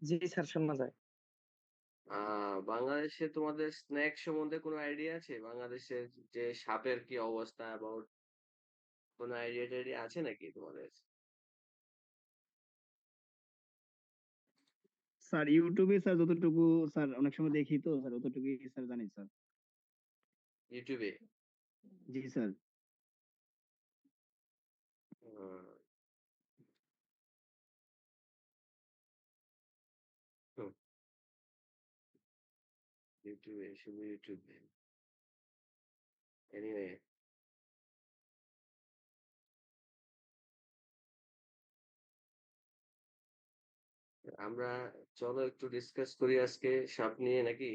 জি sir, শোনা যায়। বাংলাদেশে তোমাদের স্ন্যাক সম্বন্ধে কোনো আইডিয়া আছে? বাংলাদেশের যে সাপের কি অবস্থা অ্যাবাউট কোনো আইডিয়া-টাইডিয়া আছে নাকি তোমাদের? স্যার ইউটিউবে স্যার যতটুকু স্যার অনেক সময় দেখি তো স্যার অতটুকুই স্যার জানি স্যার। YouTube এ? জি স্যার। হুম, হুম, YouTube এ, শুধু YouTube এ। এনিওয়ে, আমরা চলো একটু ডিসকাস করি আজকে সাপ নিয়ে নাকি?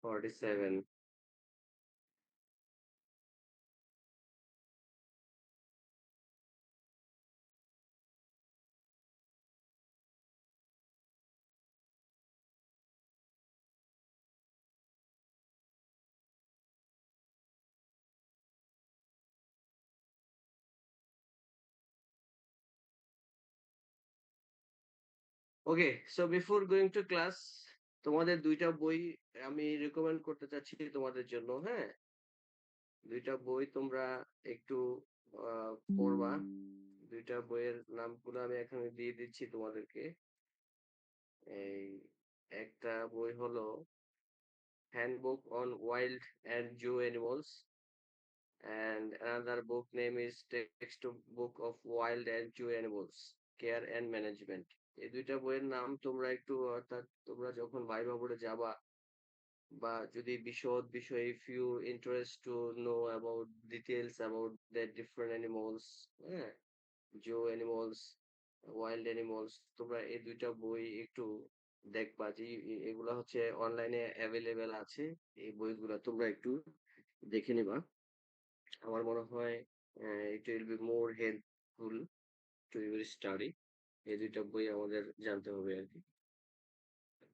Forty seven. Okay, so before going to class, তোমাদের ২ টা বই আমি রিকমেন্ড করতে চাচ্ছি তোমাদের জন্য, হ্যাঁ? ২ টা বই তোমরা একটু আ পড়বা। ২ টা বইয়ের নামগুলো আমি এখানে দিয়ে দিচ্ছি তোমাদেরকে। এই একটা বই হলো 'handbook on wild and zoo animals' and another book name is 'Textbook of Wild and Zoo Animals Care and Management'। এই ২ টা বইয়ের নাম তোমরা একটু অর্থাৎ তোমরা যখন ভাইভা বোর্ডে যাবা বা যদি বিশদ বিষয়ে if you interest to know about details about the different animals, হ্যাঁ? জু অ্যানিমালস, ওয়াইল্ড অ্যানিমালস, তোমরা এই ২ টা বই একটু দেখবা যে এগুলা হচ্ছে অনলাইনে এভেইলেবল আছে। এই বইগুলা তোমরা একটু দেখে নিবা। আমার মনে হয় it will be more helpful to your study। এই ২ টা বই আমাদের জানতে হবে আরকি।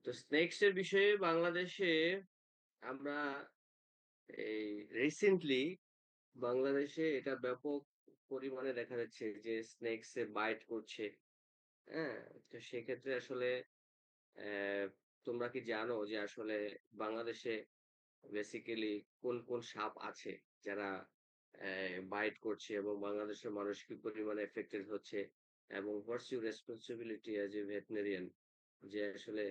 তো স্নেকস এর বিষয়ে বাংলাদেশে আমরা এই রিসেন্টলি বাংলাদেশে এটা ব্যাপক পরিমাণে দেখা যাচ্ছে যে স্নেকস এ বাইট করছে। হ্যাঁ? তো সেক্ষেত্রে আসলে অ্যা তোমরা কি জানো যে আসলে বাংলাদেশে বেসিক্যালি কোন সাপ আছে যারা বাইট করছে এবং বাংলাদেশের মানুষ কি পরিমাণে এফেক্টেড হচ্ছে? এবং what's your responsibility as a veterinarian, যে আসলে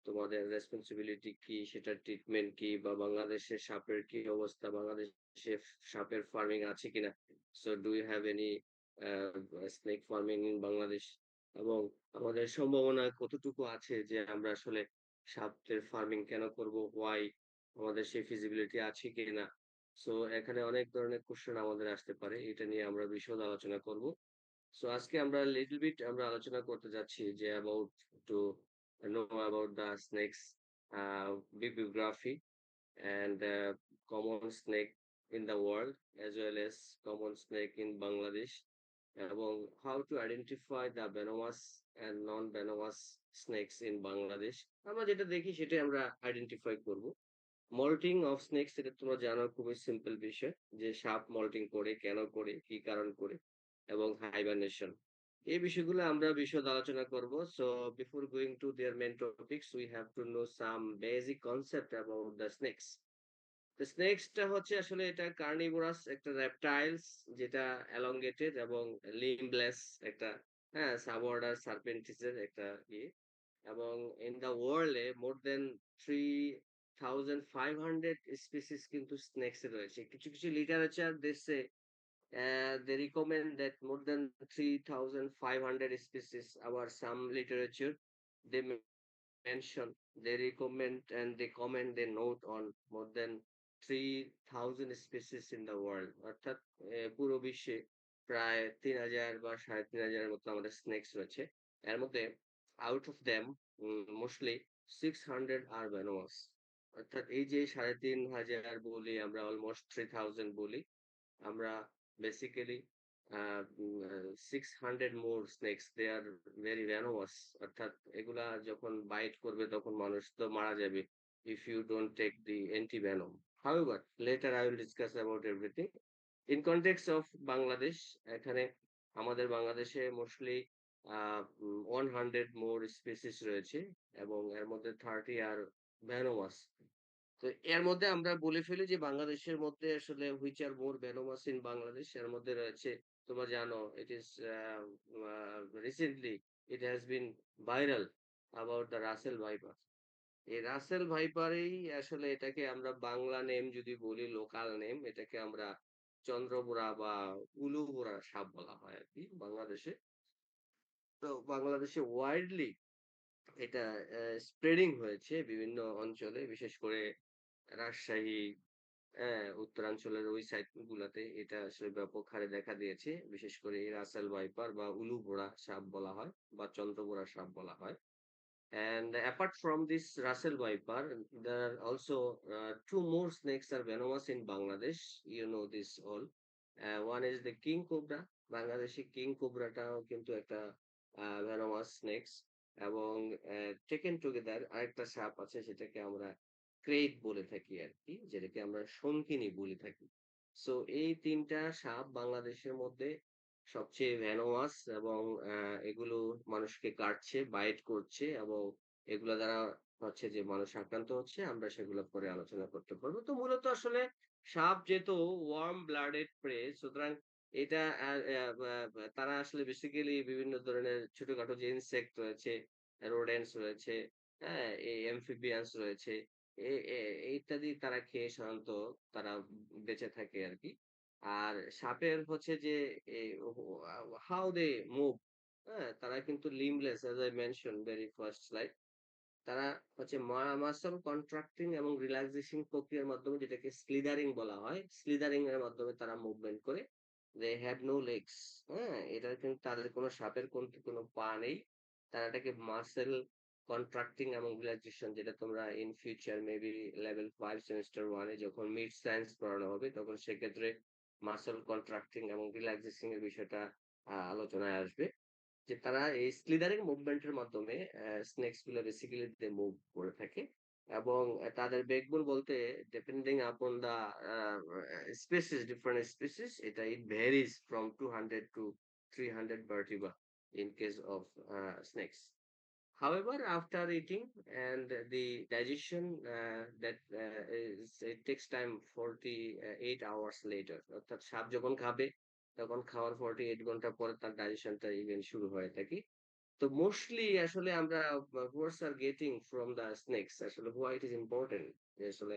তোমাদের রেসপনসিবিলিটি কি? সেটার ট্রিটমেন্ট কি? বা বাংলাদেশের সাপের কি অবস্থা? বাংলাদেশে সাপের ফার্মিং আছে কিনা? So do you have any a snake farming in Bangladesh? এবং আমাদের সম্ভাবনা কতটুকু আছে যে আমরা আসলে সাপের ফার্মিং কেন করব? হোয়াই? আমাদের সেই ফিজিবিলিটি আছে কিনা? সো এখানে অনেক ধরনের কোয়েশ্চেন আমাদের আসতে পারে। এটা নিয়ে আমরা বিশদ আলোচনা করব। সো আজকে আমরা লিটল বিট আমরা আলোচনা করতে যাচ্ছি যে about to know about the snakes a বিbliography and common snake in the world as well as common snake in Bangladesh, এবং how to identify the venomous and non-venomous snakes in Bangladesh। আমরা যেটা দেখি সেটাই আমরা আইডেন্টিফাই করব। Moulting of snake's এটা তোমরা জানো, খুবই সিম্পল বিষয় যে সাপ মল্টিং করে, কেন করে, কি কারণ করে, এবং হাইবারনেশন। এই বিষয়গুলো আমরা বিশদ আলোচনা করব। So before going to their main topics we have to know some basic concept about the snake's. তো স্নেকসটা হচ্ছে আসলে এটা কার্নিভোরাস একটা রেপটাইলস, যেটা এলংগেটেড এবং লিমব্লেস একটা, হ্যাঁ, সাবঅর্ডার সার্পেন্টিসের একটা ইয়ে। এবং in the world a more than 3,500 species কিন্তু স্নেকস এর রয়েছে। কিছু কিছু লিটারেচার দেশে they recommend that more than 3,500 species. Our some literature they mention, they recommend and they comment, they note on more than 3,000 species in the world। অর্থাৎ পুরো বিশ্বে প্রায় ৩,০০০ বা ৩,৫০০ এর মতো আমাদের স্নেকস রয়েছে। এর মধ্যে out of them mostly 600 are venomous। অর্থাৎ এই যে ৩,৫০০ বলি আমরা, অলমোস্ট 3,000 বলি আমরা basically 600 more snakes, they are very venomous. অর্থাৎ এগুলা যখন বাইট করবে তখন মানুষ তো মারা যাবে if you don't take the anti-venom. However, later I will discuss about everything. In context of Bangladesh, এখানে আমাদের বাংলাদেশে মোস্টলি 100 মোর স্পিসিস রয়েছে এবং এর মধ্যে 30 আর ভেনোমাস। তো এর মধ্যে আমরা বলে ফেলি যে বাংলাদেশের মধ্যে আসলে which are more venomous in Bangladesh, এর মধ্যে রয়েছে, তোমরা জানো, it is recently it has been viral about the Russell viper. এই রাসেল ভাইপারই আসলে এটাকে আমরা বাংলা নেম যদি বলি, লোকাল নেম, এটাকে আমরা চন্দ্রবোরা বা উলুবোরা সাপ বলা হয় আর কি বাংলাদেশে। তো বাংলাদেশে ওয়াইডলি এটা স্প্রেডিং হয়েছে বিভিন্ন অঞ্চলে, বিশেষ করে রাজশাহী, হ্যাঁ, উত্তরাঞ্চলের ওই সাইড গুলাতে এটা আসলে ব্যাপক হারে দেখা দিয়েছে। বিশেষ করে এই রাসেল ভাইপার বা উলুবোড়া সাপ বলা হয় বা চন্দ্রবোড়া সাপ বলা হয়। And apart from this Russell Viper, there are also two more snakes are venomous in Bangladesh. You know this all. One is the king cobra. Bangladeshi king কোবরাটাও কিন্তু একটা venomous snakes, এবং টেকেন টুগেদার আরেকটা সাপ আছে, সেটাকে আমরা ক্রেট বলে থাকি আর কি, যেটাকে আমরা শঙ্কিনী বলে থাকি। সো এই তিনটা সাপ বাংলাদেশের মধ্যে সবচেয়ে ভেনোমাস, এবং এগুলো মানুষকে কাটছে, বাইট করছে, এবং এগুলা দ্বারা হচ্ছে যে মানুষ আক্রান্ত হচ্ছে। আমরা সেগুলো পরে আলোচনা করতে পারবো। তো মূলত আসলে সাপ যেহেতু ওয়ার্ম ব্লাডেড প্রে, সুতরাং এটা তারা আসলে বেসিক্যালি বিভিন্ন ধরনের ছোটখাটো যে ইনসেক্ট রয়েছে, রোডেন্টস রয়েছে, হ্যাঁ, এই অ্যামফিবিয়ান্স রয়েছে, ইত্যাদি তারা খেয়ে সাধারণত তারা বেঁচে থাকে আর কি। আর সাপের হচ্ছে যে হাউ দে মুভ, হ্যাঁ, তারা কিন্তু limbless, as I mention very first slide. তারা হচ্ছে মাসল কন্ট্রাক্টিং এবং রিল্যাক্সেশন প্রক্রিয়ার মাধ্যমে, যেটাকে স্লিদারিং বলা হয়, স্লিদারিং এর মাধ্যমে তারা মুভমেন্ট করে। They have no legs. হ্যাঁ, এটা কিন্তু তাদের কোনো সাপের কোনো পা নেই। তারা এটাকে মাসেল কন্ট্রাক্টিং এবং রিল্যাক্সেশন, যেটা তোমরা in future maybe level 5 semester 1 এ যখন মিড সায়েন্স পড়ানো হবে, তখন সেক্ষেত্রে মাসল কন্ট্রাক্টিং এবং রিল্যাক্সেশন এর বিষয়টা আলোচনায় আসবে। যে তারা এই স্লিদারিং মুভমেন্টের মাধ্যমে স্নেকস গুলো বেসিক্যালি মুভ করে থাকে। এবং তাদের বেকবোন বলতে, ডিপেন্ডিং আপন দা স্পেসিস, ডিফারেন্ট স্পেসিস, এটা it varies from 200 to 300 vertebra in case of snakes. However, after eating and the digestion, it takes time 48 hours later. অর্থাৎ সাপ যখন খাবে তখন খাওয়ার 48 ঘন্টা পরে তার ডাইজেশনটা ইভেন শুরু হয়ে থাকে। তো মোস্টলি আসলে আমরা what's are getting from the snakes, আসলে হোয়াই ইট ইজ ইম্পর্টেন্ট, যে আসলে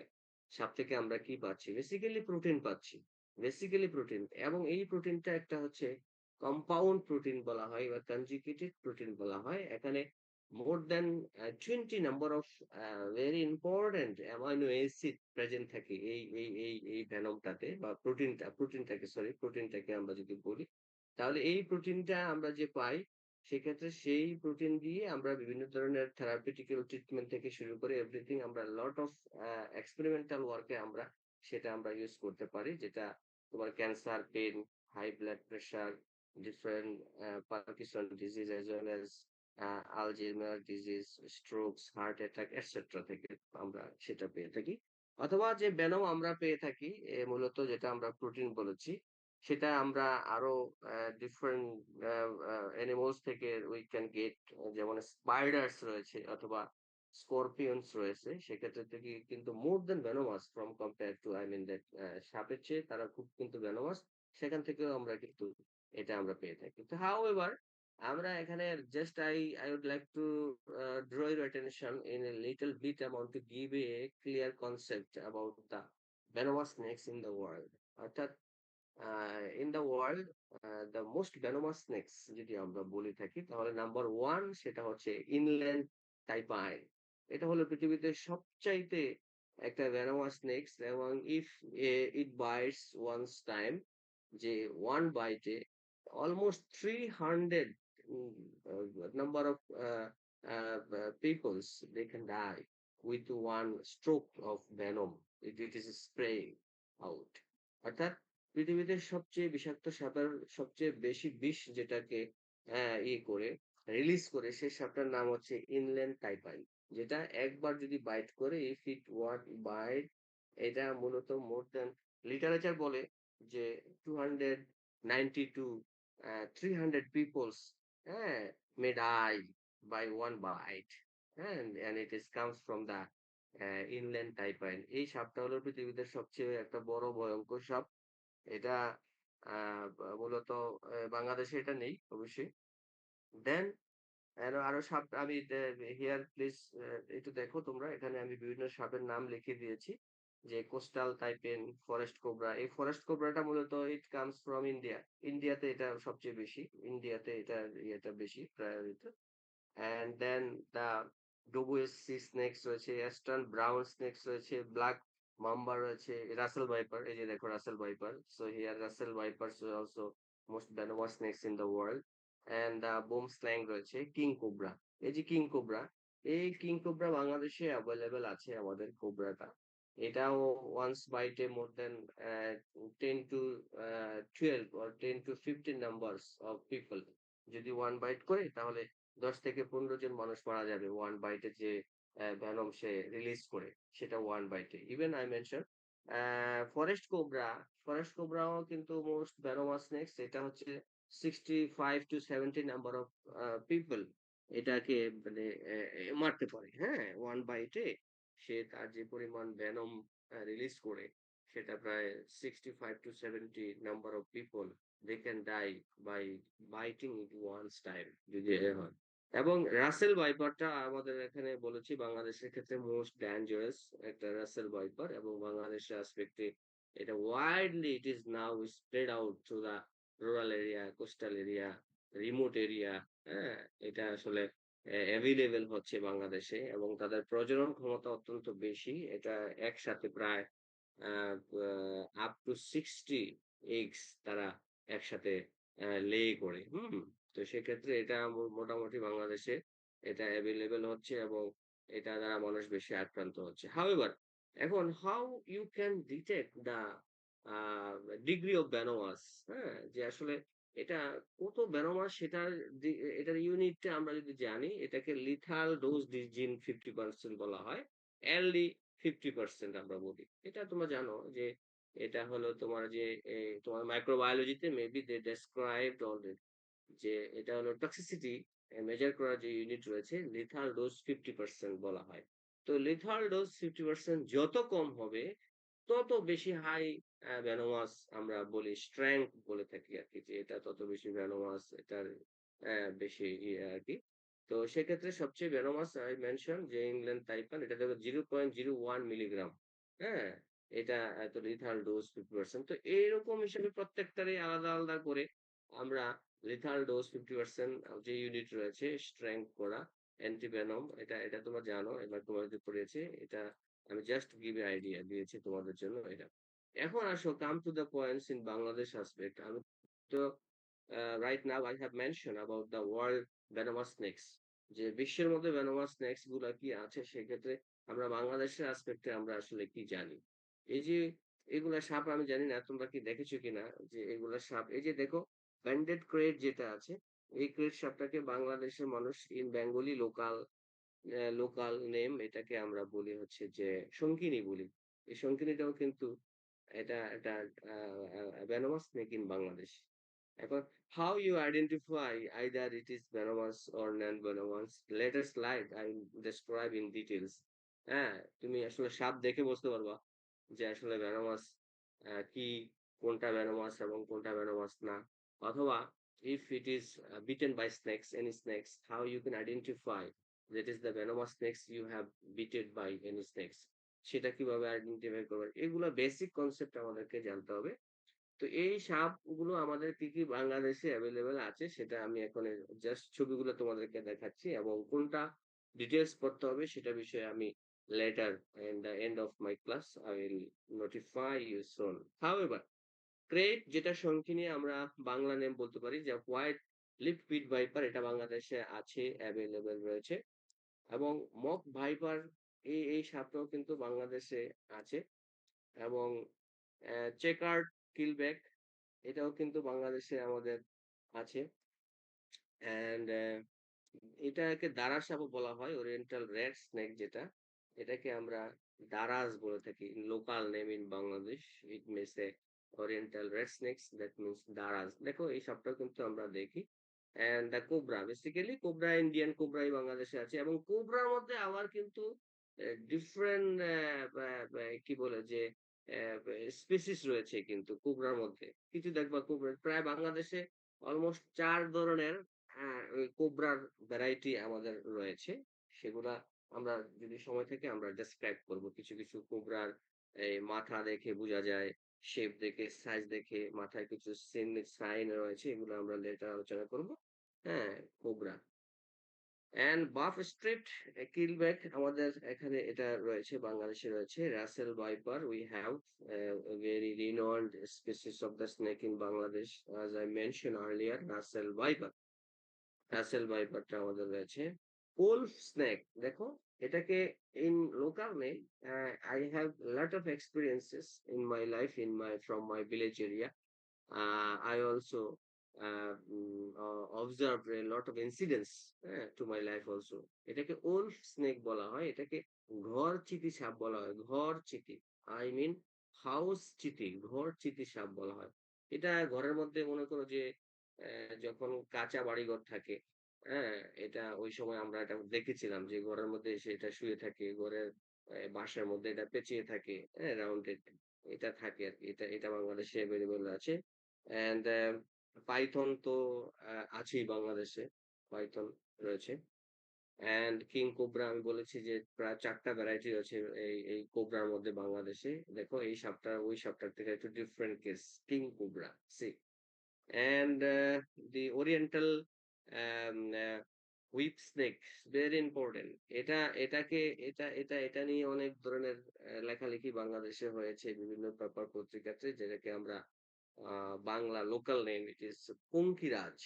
সাপ থেকে আমরা কি পাচ্ছি? বেসিক্যালি প্রোটিন পাচ্ছি, বেসিক্যালি প্রোটিন। এবং এই প্রোটিনটা একটা হচ্ছে কম্পাউন্ড প্রোটিন বলা হয় বা কনজুগেটেড প্রোটিন বলা হয়। এখানে মোর দেন 20 number of very important amino acid present থাকে এই ভেনমটাতে, বা প্রোটিনটাকে, সরি, প্রোটিনটাকে আমরা যদি বলি, তাহলে এই প্রোটিনটা আমরা যে পাই, সেক্ষেত্রে সেই প্রোটিন দিয়ে আমরা বিভিন্ন ধরনের থেরাপিউটিক্যাল ট্রিটমেন্ট থেকে শুরু করে এভরিথিং, আমরা লট অফ এক্সপেরিমেন্টাল ওয়ার্কে আমরা ইউজ করতে পারি, যেটা তোমার cancer, pain, high blood pressure, different Parkinson disease, as well as Alzheimer disease, strokes, heart attack etcetera থেকে আমরা সেটা পেয়ে থাকি। অথবা যে ভেনম আমরা পেয়ে থাকি, মূলত যেটা আমরা প্রোটিন বলেছি, সেটা আমরা আরো ডিফারেন্ট অ্যানিমালস থেকে উই ক্যান গেট, যেমন স্পাইডারস রয়েছে অথবা স্করপিয়নস রয়েছে। সেক্ষেত্রে থেকে কিন্তু more than venomous from compare to, I mean that, সাপের চেয়ে তারা খুব কিন্তু ভেনোমাস। সেখান থেকেও আমরা কিন্তু এটা আমরা পেয়ে থাকি। তো হাউ এভার, আমরা এখানে just I would like to draw your attention in a little bit. I want to give a clear concept about the venomous snakes in the world. অর্থাৎ in the world, the most venomous snakes যদি আমরা বলে থাকি, তাহলে number 1 সেটা হচ্ছে inland টাইপাইন। এটা হলো পৃথিবীতে সবচাইতে একটা venomous snakes, এবং if it bites once time, যে ওয়ান বাইটে almost 300 number of peoples, they can die with one stroke of venom. It is spraying out. অর্থাৎ পৃথিবীতে সবচেয়ে বিষাক্ত সাপের সবচেয়ে বেশি বিষ যেটাকে করে রিলিজ করে সেই সাপটার নাম হচ্ছে ইনল্যান্ড টাইপাইন। যেটা একবার যদি বাইট করে ইফ ইট ওয়ান্ট বাইট, এটা মূলত মোর দ্যান লিটারেচার বলে যে 292 300 পিপলস হ্যাঁ may die by one bite হ্যাঁ and it is comes from the inland taipan. এই সাপটা হলো পৃথিবীতে সবচেয়ে একটা বড় ভয়ঙ্কর সাপ। এটা মূলত বাংলাদেশে এটা নেই অবশ্যই। দেন আরো সাপ আমি হিয়ার প্লিজ একটু দেখো তোমরা, এখানে আমি বিভিন্ন সাপের নাম লিখে দিয়েছি। যে কোস্টাল টাইপেন, ফরেস্ট কোবরা। এই ফরেস্ট কোবরাটা মূলত ইট কামস ফ্রম ইন্ডিয়া। ইন্ডিয়াতে এটা সবচেয়ে বেশি। ইন্ডিয়াতে এটা বেশি প্রায়োরিত। অ্যান্ড দেন দা ডুবুইসি স্নেকস রয়েছে, ইস্টার্ন ব্রাউন স্নেকস রয়েছে, ব্ল্যাক মাম্বা রয়েছে, রাসেল ভাইপার। এই যে দেখো Russell viper. So here Russell vipers also most venomous snakes in the world. And boomslang রয়েছে, কিং কোবরা। এই যে কিং কোবরা, এই কিং কোবরা বাংলাদেশে অ্যাভেলেবেল আছে আমাদের কোবরাটা। এটাও ওয়ান্স বাইটে more than 10 to 12 or 10 to 15 numbers of people. যদি ওয়ান বাইট করে তাহলে ১০ থেকে ১৫ জন মানুষ মারা যাবে ওয়ান বাইটে, যে ভেনম সে রিলিজ করে সেটা ওয়ান বাইটে। Even I mention forest cobra. Forest কোবরাও কিন্তু মোস্ট ভেনোমাস স্নেকস। এটা হচ্ছে 65 to 70 নাম্বার অফ পিপল এটাকে মানে মারতে পারে হ্যাঁ ওয়ান বাইটে। সে তার যে পরিমাণ ভেনম রিলিজ করে সেটা প্রায় 65 to 70 number of people they can die by biting it once time যদি এ হয়। এবং রাসেল ভাইপারটা আমাদের এখানে বলেছি বাংলাদেশের ক্ষেত্রে মোস্ট ডেঞ্জারাস একটা রাসেল ভাইপার, এবং বাংলাদেশের অ্যাসপেক্টে এটা widely it is now spread out through the rural area, coastal area, remote area. হ্যাঁ, এটা আসলে অ্যাভেলেবেল হচ্ছে বাংলাদেশে, এবং তাদের প্রজনন ক্ষমতা অত্যন্ত বেশি। এটা একসাথে প্রায় আপ টু 60 এগস তারা একসাথে লে করে। তো সেক্ষেত্রে এটা মোটামুটি বাংলাদেশে এটা অ্যাভেলেবেল হচ্ছে, এবং এটা দ্বারা মানুষ বেশি আক্রান্ত হচ্ছে। হাউএভার এখন how you can detect the degree of venomous, হ্যাঁ? যে আসলে এটা কত ভ্যানোমাস সেটার এটার ইউনিটটা আমরা যদি জানি, এটাকে লিথাল ডোজ জিন 50% বলা হয়। এয়ারলি 50% আমরা বলি। এটা তোমরা জানো যে এটা হলো তোমার যে তোমার মাইক্রোবায়োলজিতে মেবি দে ডেসক্রাইবড অলরেডি যে এটা হলো টক্সিসিটি মেজার করার যে ইউনিট রয়েছে লিথাল ডোজ 50% বলা হয়। তো লিথাল ডোজ 50% যত কম হবে তত বেশি হাই ভেনোমাস আমরা বলি, স্ট্রেংথ বলে থাকি আরকি, যে এটা তত বেশি ভেনোমাস, এটার বেশি ইয়ে আরকি। তো সেক্ষেত্রে সবচেয়ে ভেনোমাস আই মেনশন যে ইংল্যান্ড টাইপান, এটা দেখো 0.01 মিলিগ্রাম। হ্যাঁ? এটা এত লিথাল ডোজ 50%। তো এইরকম হিসেবে প্রত্যেকটারই আলাদা, আলাদা করে আমরা লিথাল ডোজ 50% যে ইউনিট রয়েছে স্ট্রেংথ করা অ্যান্টিভেনম, এটা তোমরা জানো, এবার তোমাদের পড়িয়েছি। এটা আমি জাস্ট গিভ এ আইডিয়া দিয়েছি তোমাদের জন্য এটা। এখন আসো come to the points in Bangladesh aspect. আমি তো right now I have mention about the world venomous snakes, যে বিশ্বের মধ্যে ভেনোমাস স্নেকস গুলা কি আছে, সেক্ষেত্রে আমরা বাংলাদেশের অ্যাসপেক্টে আমরা আসলে কি জানি। এই যে এগুলা সাপ আমি জানি না তোমরা কি দেখেছো কিনা, যে এগুলা সাপ এই যে দেখো ব্যান্ডেড ক্রেট যেটা আছে, এই ক্রেট সাপটাকে বাংলাদেশের মানুষ ইন বেঙ্গলি লোকাল নেম এটাকে আমরা বলি হচ্ছে যে শঙ্কিনী বলি। এই শঙ্কিনীটাও কিন্তু এটা একটা venomous snake in বাংলাদেশ। এখন how you identify either it is venomous or non-venomous, let us slide I will describe in details. হ্যাঁ, তুমি আসলে সাপ দেখে বুঝতে পারবা যে আসলে venomous কি, কোনটা venomous এবং কোনটা venomous না। অথবা if it is bitten by snakes, any snakes, how you can identify that is the venomous snakes you have bitten by any snakes, সেটা কিভাবে আইডেন্টিফাই করবেন, এগুলা বেসিক কনসেপ্ট আমাদেরকে জানতে হবে। তো এই সাপগুলো আমাদের কি, কি বাংলাদেশে এভেইলেবল আছে সেটা আমি এখন জাস্ট ছবিগুলো তোমাদেরকে দেখাচ্ছি, এবং কোনটা ডিটেইলস পড়তে হবে সেটা বিষয়ে আমি later end the end of my class I will notify you soon. However krait যেটা শঙ্খিনী আমরা বাংলা নেম বলতে পারি, যে হোয়াইট লিফ পিট ভাইপার, এটা বাংলাদেশে আছে, এভেইলেবল রয়েছে। এবং মক ভাইপার এই সাপটাও কিন্তু বাংলাদেশে আছে। এবং চেকার্ড কিলব্যাক, এটাও কিন্তু বাংলাদেশে আমাদের আছে। অ্যান্ড এটাকে দারাস সাপও বলা হয়, ওরিয়েন্টাল রেড স্নেক যেটা, এটাকে আমরা দারাস বলে থাকি। Local name in Bangladesh, it means a oriental red snakes, that means দারাস। দেখো এই সাপটাও কিন্তু আমরা দেখি। And the cobra, basically cobra, Indian কোবরাই বাংলাদেশে আছে। এবং কোবরার মধ্যে আবার কিন্তু ডিফারেন্ট কি বলে যে স্পিসিস রয়েছে কিন্তু কোবরার মধ্যে। কিছু দেখবা কোবরা প্রায় বাংলাদেশে অলমোস্ট ৪ ধরনের ওই কোবরার ভ্যারাইটি আমাদের রয়েছে। সেগুলা আমরা যদি সময় থাকে আমরা ডেসক্রাইব করব। কিছু, কিছু কোবরার এই মাথা দেখে বোঝা যায়, শেপ দেখে, সাইজ দেখে, মাথায় কিছু সাইন রয়েছে। এগুলো আমরা লেটার আলোচনা করব। হ্যাঁ, কোবরা। অ্যান্ড বাফ স্ট্রিট কিলব্যাক আমাদের এখানে এটা রয়েছে, বাংলাদেশে রয়েছে। Russell viper, we have very renowned species of the snake in Bangladesh, as I mentioned earlier, Russell viper. Russell ভাইপারটা আমাদের রয়েছে। উলফ স্নেক, দেখো এটাকে in local name, I have lot of experiences in my life, in my from my village area. I also observed a lot of incidents to my life also. এটাকে wolf snake বলা হয়, এটাকে ঘর চিতি সাপ বলা হয়। ঘর চিতি, আই মিন হাউস চিতি, ঘর চিতি সাপ বলা হয়। এটা ঘরের মধ্যে মনে করো যে যখন কাঁচা বাড়িঘর থাকে, হ্যাঁ, এটা ওই সময় আমরা এটা দেখেছিলাম যে ঘরের মধ্যে এসে এটা শুয়ে থাকে, ঘরের বাসার মধ্যে এটা পেঁচিয়ে থাকে, হ্যাঁ, রাউন্ডেড এটা থাকে আর কি। এটা বাংলাদেশে এভেলেবল আছে। অ্যান্ড পাইথন তো আছেই বাংলাদেশে, পাইথন রয়েছে। অ্যান্ড কিং কোবরা আমি বলেছি যে প্রায় ৪ টা ভ্যারাইটি আছে এই কোবরার মধ্যে বাংলাদেশে। দেখো এই সাপটা ওই সাপটার থেকে একটু different case, king cobra, see. And the oriental whip snake, very important. এটা এটাকে এটা এটা এটা নিয়ে অনেক ধরনের লেখালেখি বাংলাদেশে হয়েছে বিভিন্ন পেপার পত্রিকাতে, যেটাকে আমরা Bangla local name it is পঙ্কিরাজ।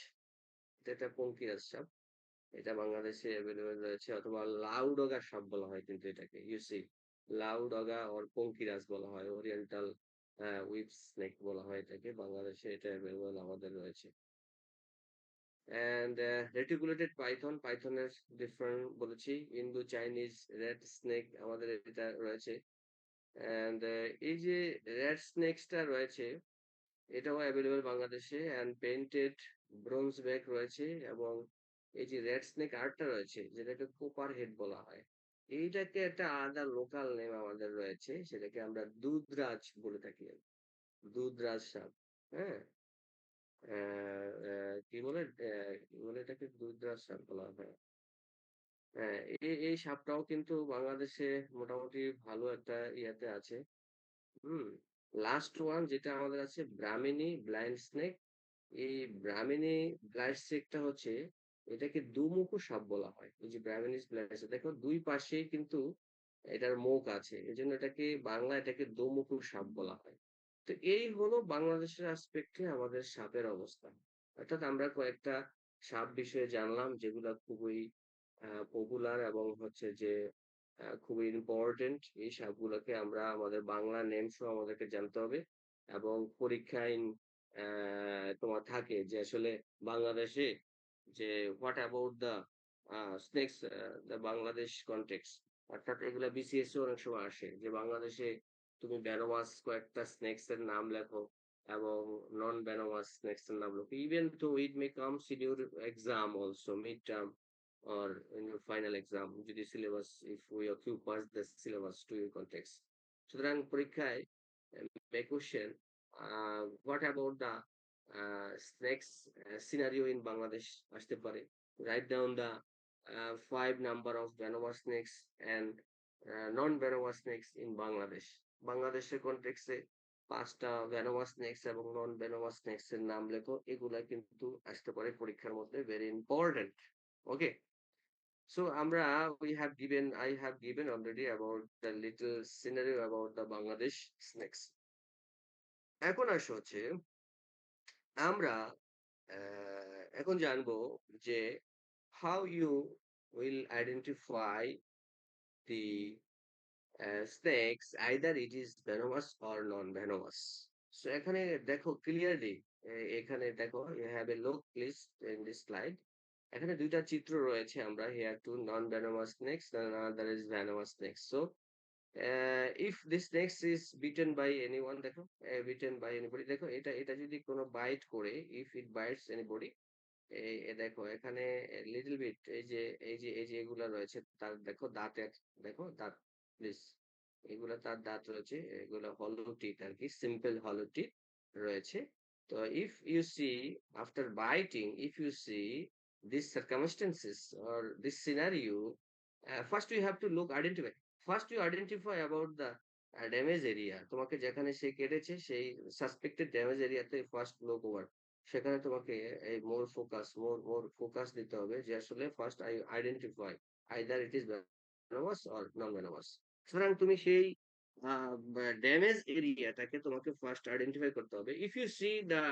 এটা একটা পঙ্কিরাজ সাপ। এটা বাংলাদেশে এভেলেবেল রয়েছে, অথবা লাউডগা সাপ বলা হয় কিন্তু এটাকে। ইউ সি, লাউডগা অর পঙ্কিরাজ বলা হয়, ওরিয়েন্টাল হুইপ স্নেক বলা হয় এটাকে। বাংলাদেশে এটা এভেলেবেল আমাদের রয়েছে। অ্যান্ড রেটিকুলেটেড পাইথন, পাইথনের ডিফারেন্ট বলেছি। ইন্দো চাইনিজ রেড স্নেক আমাদের এটা রয়েছে। অ্যান্ড এই যে রেড স্নেকসটা রয়েছে, এটাও অ্যাভেলেবল বাংলাদেশে। অ্যান্ড পেইন্টেড ব্রোঞ্জ ব্যাক রয়েছে। এবং এই যে রেড স্নেক আর্টটা রয়েছে, যেটাকে কোপার হেড বলা হয়, এইটাকে একটা আলাদা লোকাল নেম আমাদের রয়েছে, সেটাকে আমরা দুধরাজ বলে থাকি। দুধরাজ সাপ, হ্যাঁ। কি বলে এটাকে দুধরাজ সাপ বলা হয়। হ্যাঁ, এই সাপটাও কিন্তু বাংলাদেশে মোটামুটি ভালো একটা ইয়াতে আছে। হুম। লাস্ট ওয়ান যেটা আমাদের আছে, ব্রাহ্মিনী ব্লাইন্ড স্নেক। এই ব্রাহ্মিনী ব্লাইন্ড স্নেকটা হচ্ছে, এটাকে দুমুখো সাপ বলা হয়। এই যে ব্রাহ্মিনিস ব্লাইন্ড স্নেক, দেখো দুই পাশেই কিন্তু এটার মুখ আছে, এজন্য এটাকে বাংলা এটাকে দোমুখো সাপ বলা হয়। তো এই হলো বাংলাদেশের আসপেক্টে আমাদের সাপের অবস্থা। অর্থাৎ আমরা কয়েকটা সাপ বিষয়ে জানলাম, যেগুলা খুবই পপুলার এবং হচ্ছে যে খুবই ইম্পর্টেন্ট। এই সাপগুলোকে আমরা আমাদের বাংলা নেম সহ আমাদেরকে জানতে হবে। এবং পরীক্ষায় তোমার থাকে যে আসলে বাংলাদেশে যে what about the snake's, the Bangladesh context, অর্থাৎ এগুলা বিসিএস অনেক সময় আসে যে বাংলাদেশে তুমি ভ্যানোমাস কয়েকটা স্নেকস এর নাম লেখো এবং নন ভ্যানোমাস স্নেকস এর নাম লেখো। Even though it may comes in your exam also, mid term or in your final exam, যদি syllabus, if we you pass the syllabus to your context, সুতরাং পরীক্ষায় may question what about the next scenario in Bangladesh আসতে পারে। Write down the 5 number of venomous snakes and non-venomous snakes in Bangladesh. বাংলাদেশের কনটেক্সে ৫টা venomous snakes এবং নন venomous snakes এর নাম লেখো। এগুলা কিন্তু আসতে পারে পরীক্ষার মধ্যে, ভেরি ইম্পর্টেন্ট। ওকে, so আমরা I have given already about the little scenario about the Bangladesh snakes. এখন আসো হচ্ছে আমরা এখন জানবো যে how you will identify the snakes, either it is venomous or non-venomous. So এখানে দেখো ক্লিয়ারলি, এখানে দেখো you have a look please in this slide. এখানে দুইটা চিত্র রয়েছে, আমরা here two non venomous snakes and another is venomous snakes. So if this snake is bitten by anyone, দেখো bitten by anybody, দেখো এটা এটা যদি কোনো বাইট করে, if it bites anybody, এই দেখো এখানে লিটল বিট, এই যে এগুলা রয়েছে তার দেখো দাঁতের, দেখো দাঁত প্লিজ, এগুলা তার দাঁত রয়েছে, এগুলা হলো টিথ আর কি, সিম্পল হলো টিথ রয়েছে। তো if you see after biting, if you see this circumstances or this scenario, first you have to look identify, first you identify about the damage area. তোমাকে যেখানে সে কেটেছে সেই সাসপেক্টেড ড্যামেজ এরিয়াতে ফার্স্ট লুক ওভার, সেখানে তোমাকে এই more focus দিতে হবে যে আসলে first I identify either it is venomous or non venomous. সুতরাং তুমি সেই ড্যামেজ এরিয়াটাকে তোমাকে ফার্স্ট আইডেন্টিফাই করতে হবে। If you see the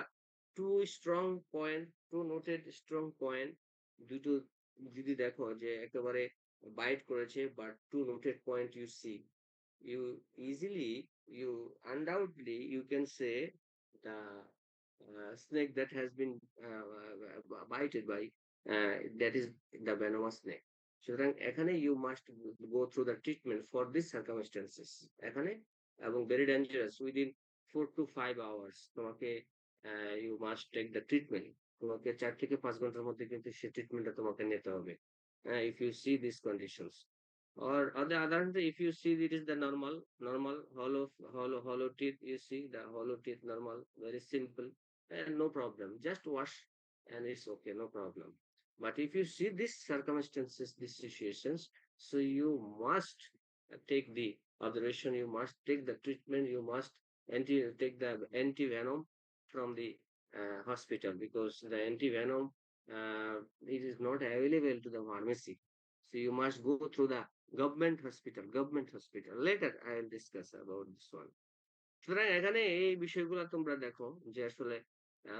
two strong point, two noted strong point, দুটো যদি দেখো যে একেবারে বাইট করেছে, but two noted point you see, you easily, you undoubtedly you can say the snake that has been bited by, that is the venomous snake. সুতরাং এখানে you must go through the treatment for these circumstances এখানে, এবং very dangerous within 4 to 5 hours তোমাকে you must take the treatment, তোমাকে 4 থেকে 5 ঘন্টার মধ্যে কিন্তু সেই ট্রিটমেন্টটা তোমাকে নিতে হবে if you see these conditions. Or on the other hand, if you see it is the normal hollow teeth, you see the hollow teeth normal, very simple, and no problem. Just wash and it's okay, no problem. But if you see these circumstances, these situations, so you must take the observation, you must take the treatment, you must take the anti venom from the hospital, because the anti venom it is not available to the pharmacy. So you must go through the government hospital. Later I will discuss about this one. সুতরাং এখানে এই বিষয়গুলো তোমরা দেখো যে আসলে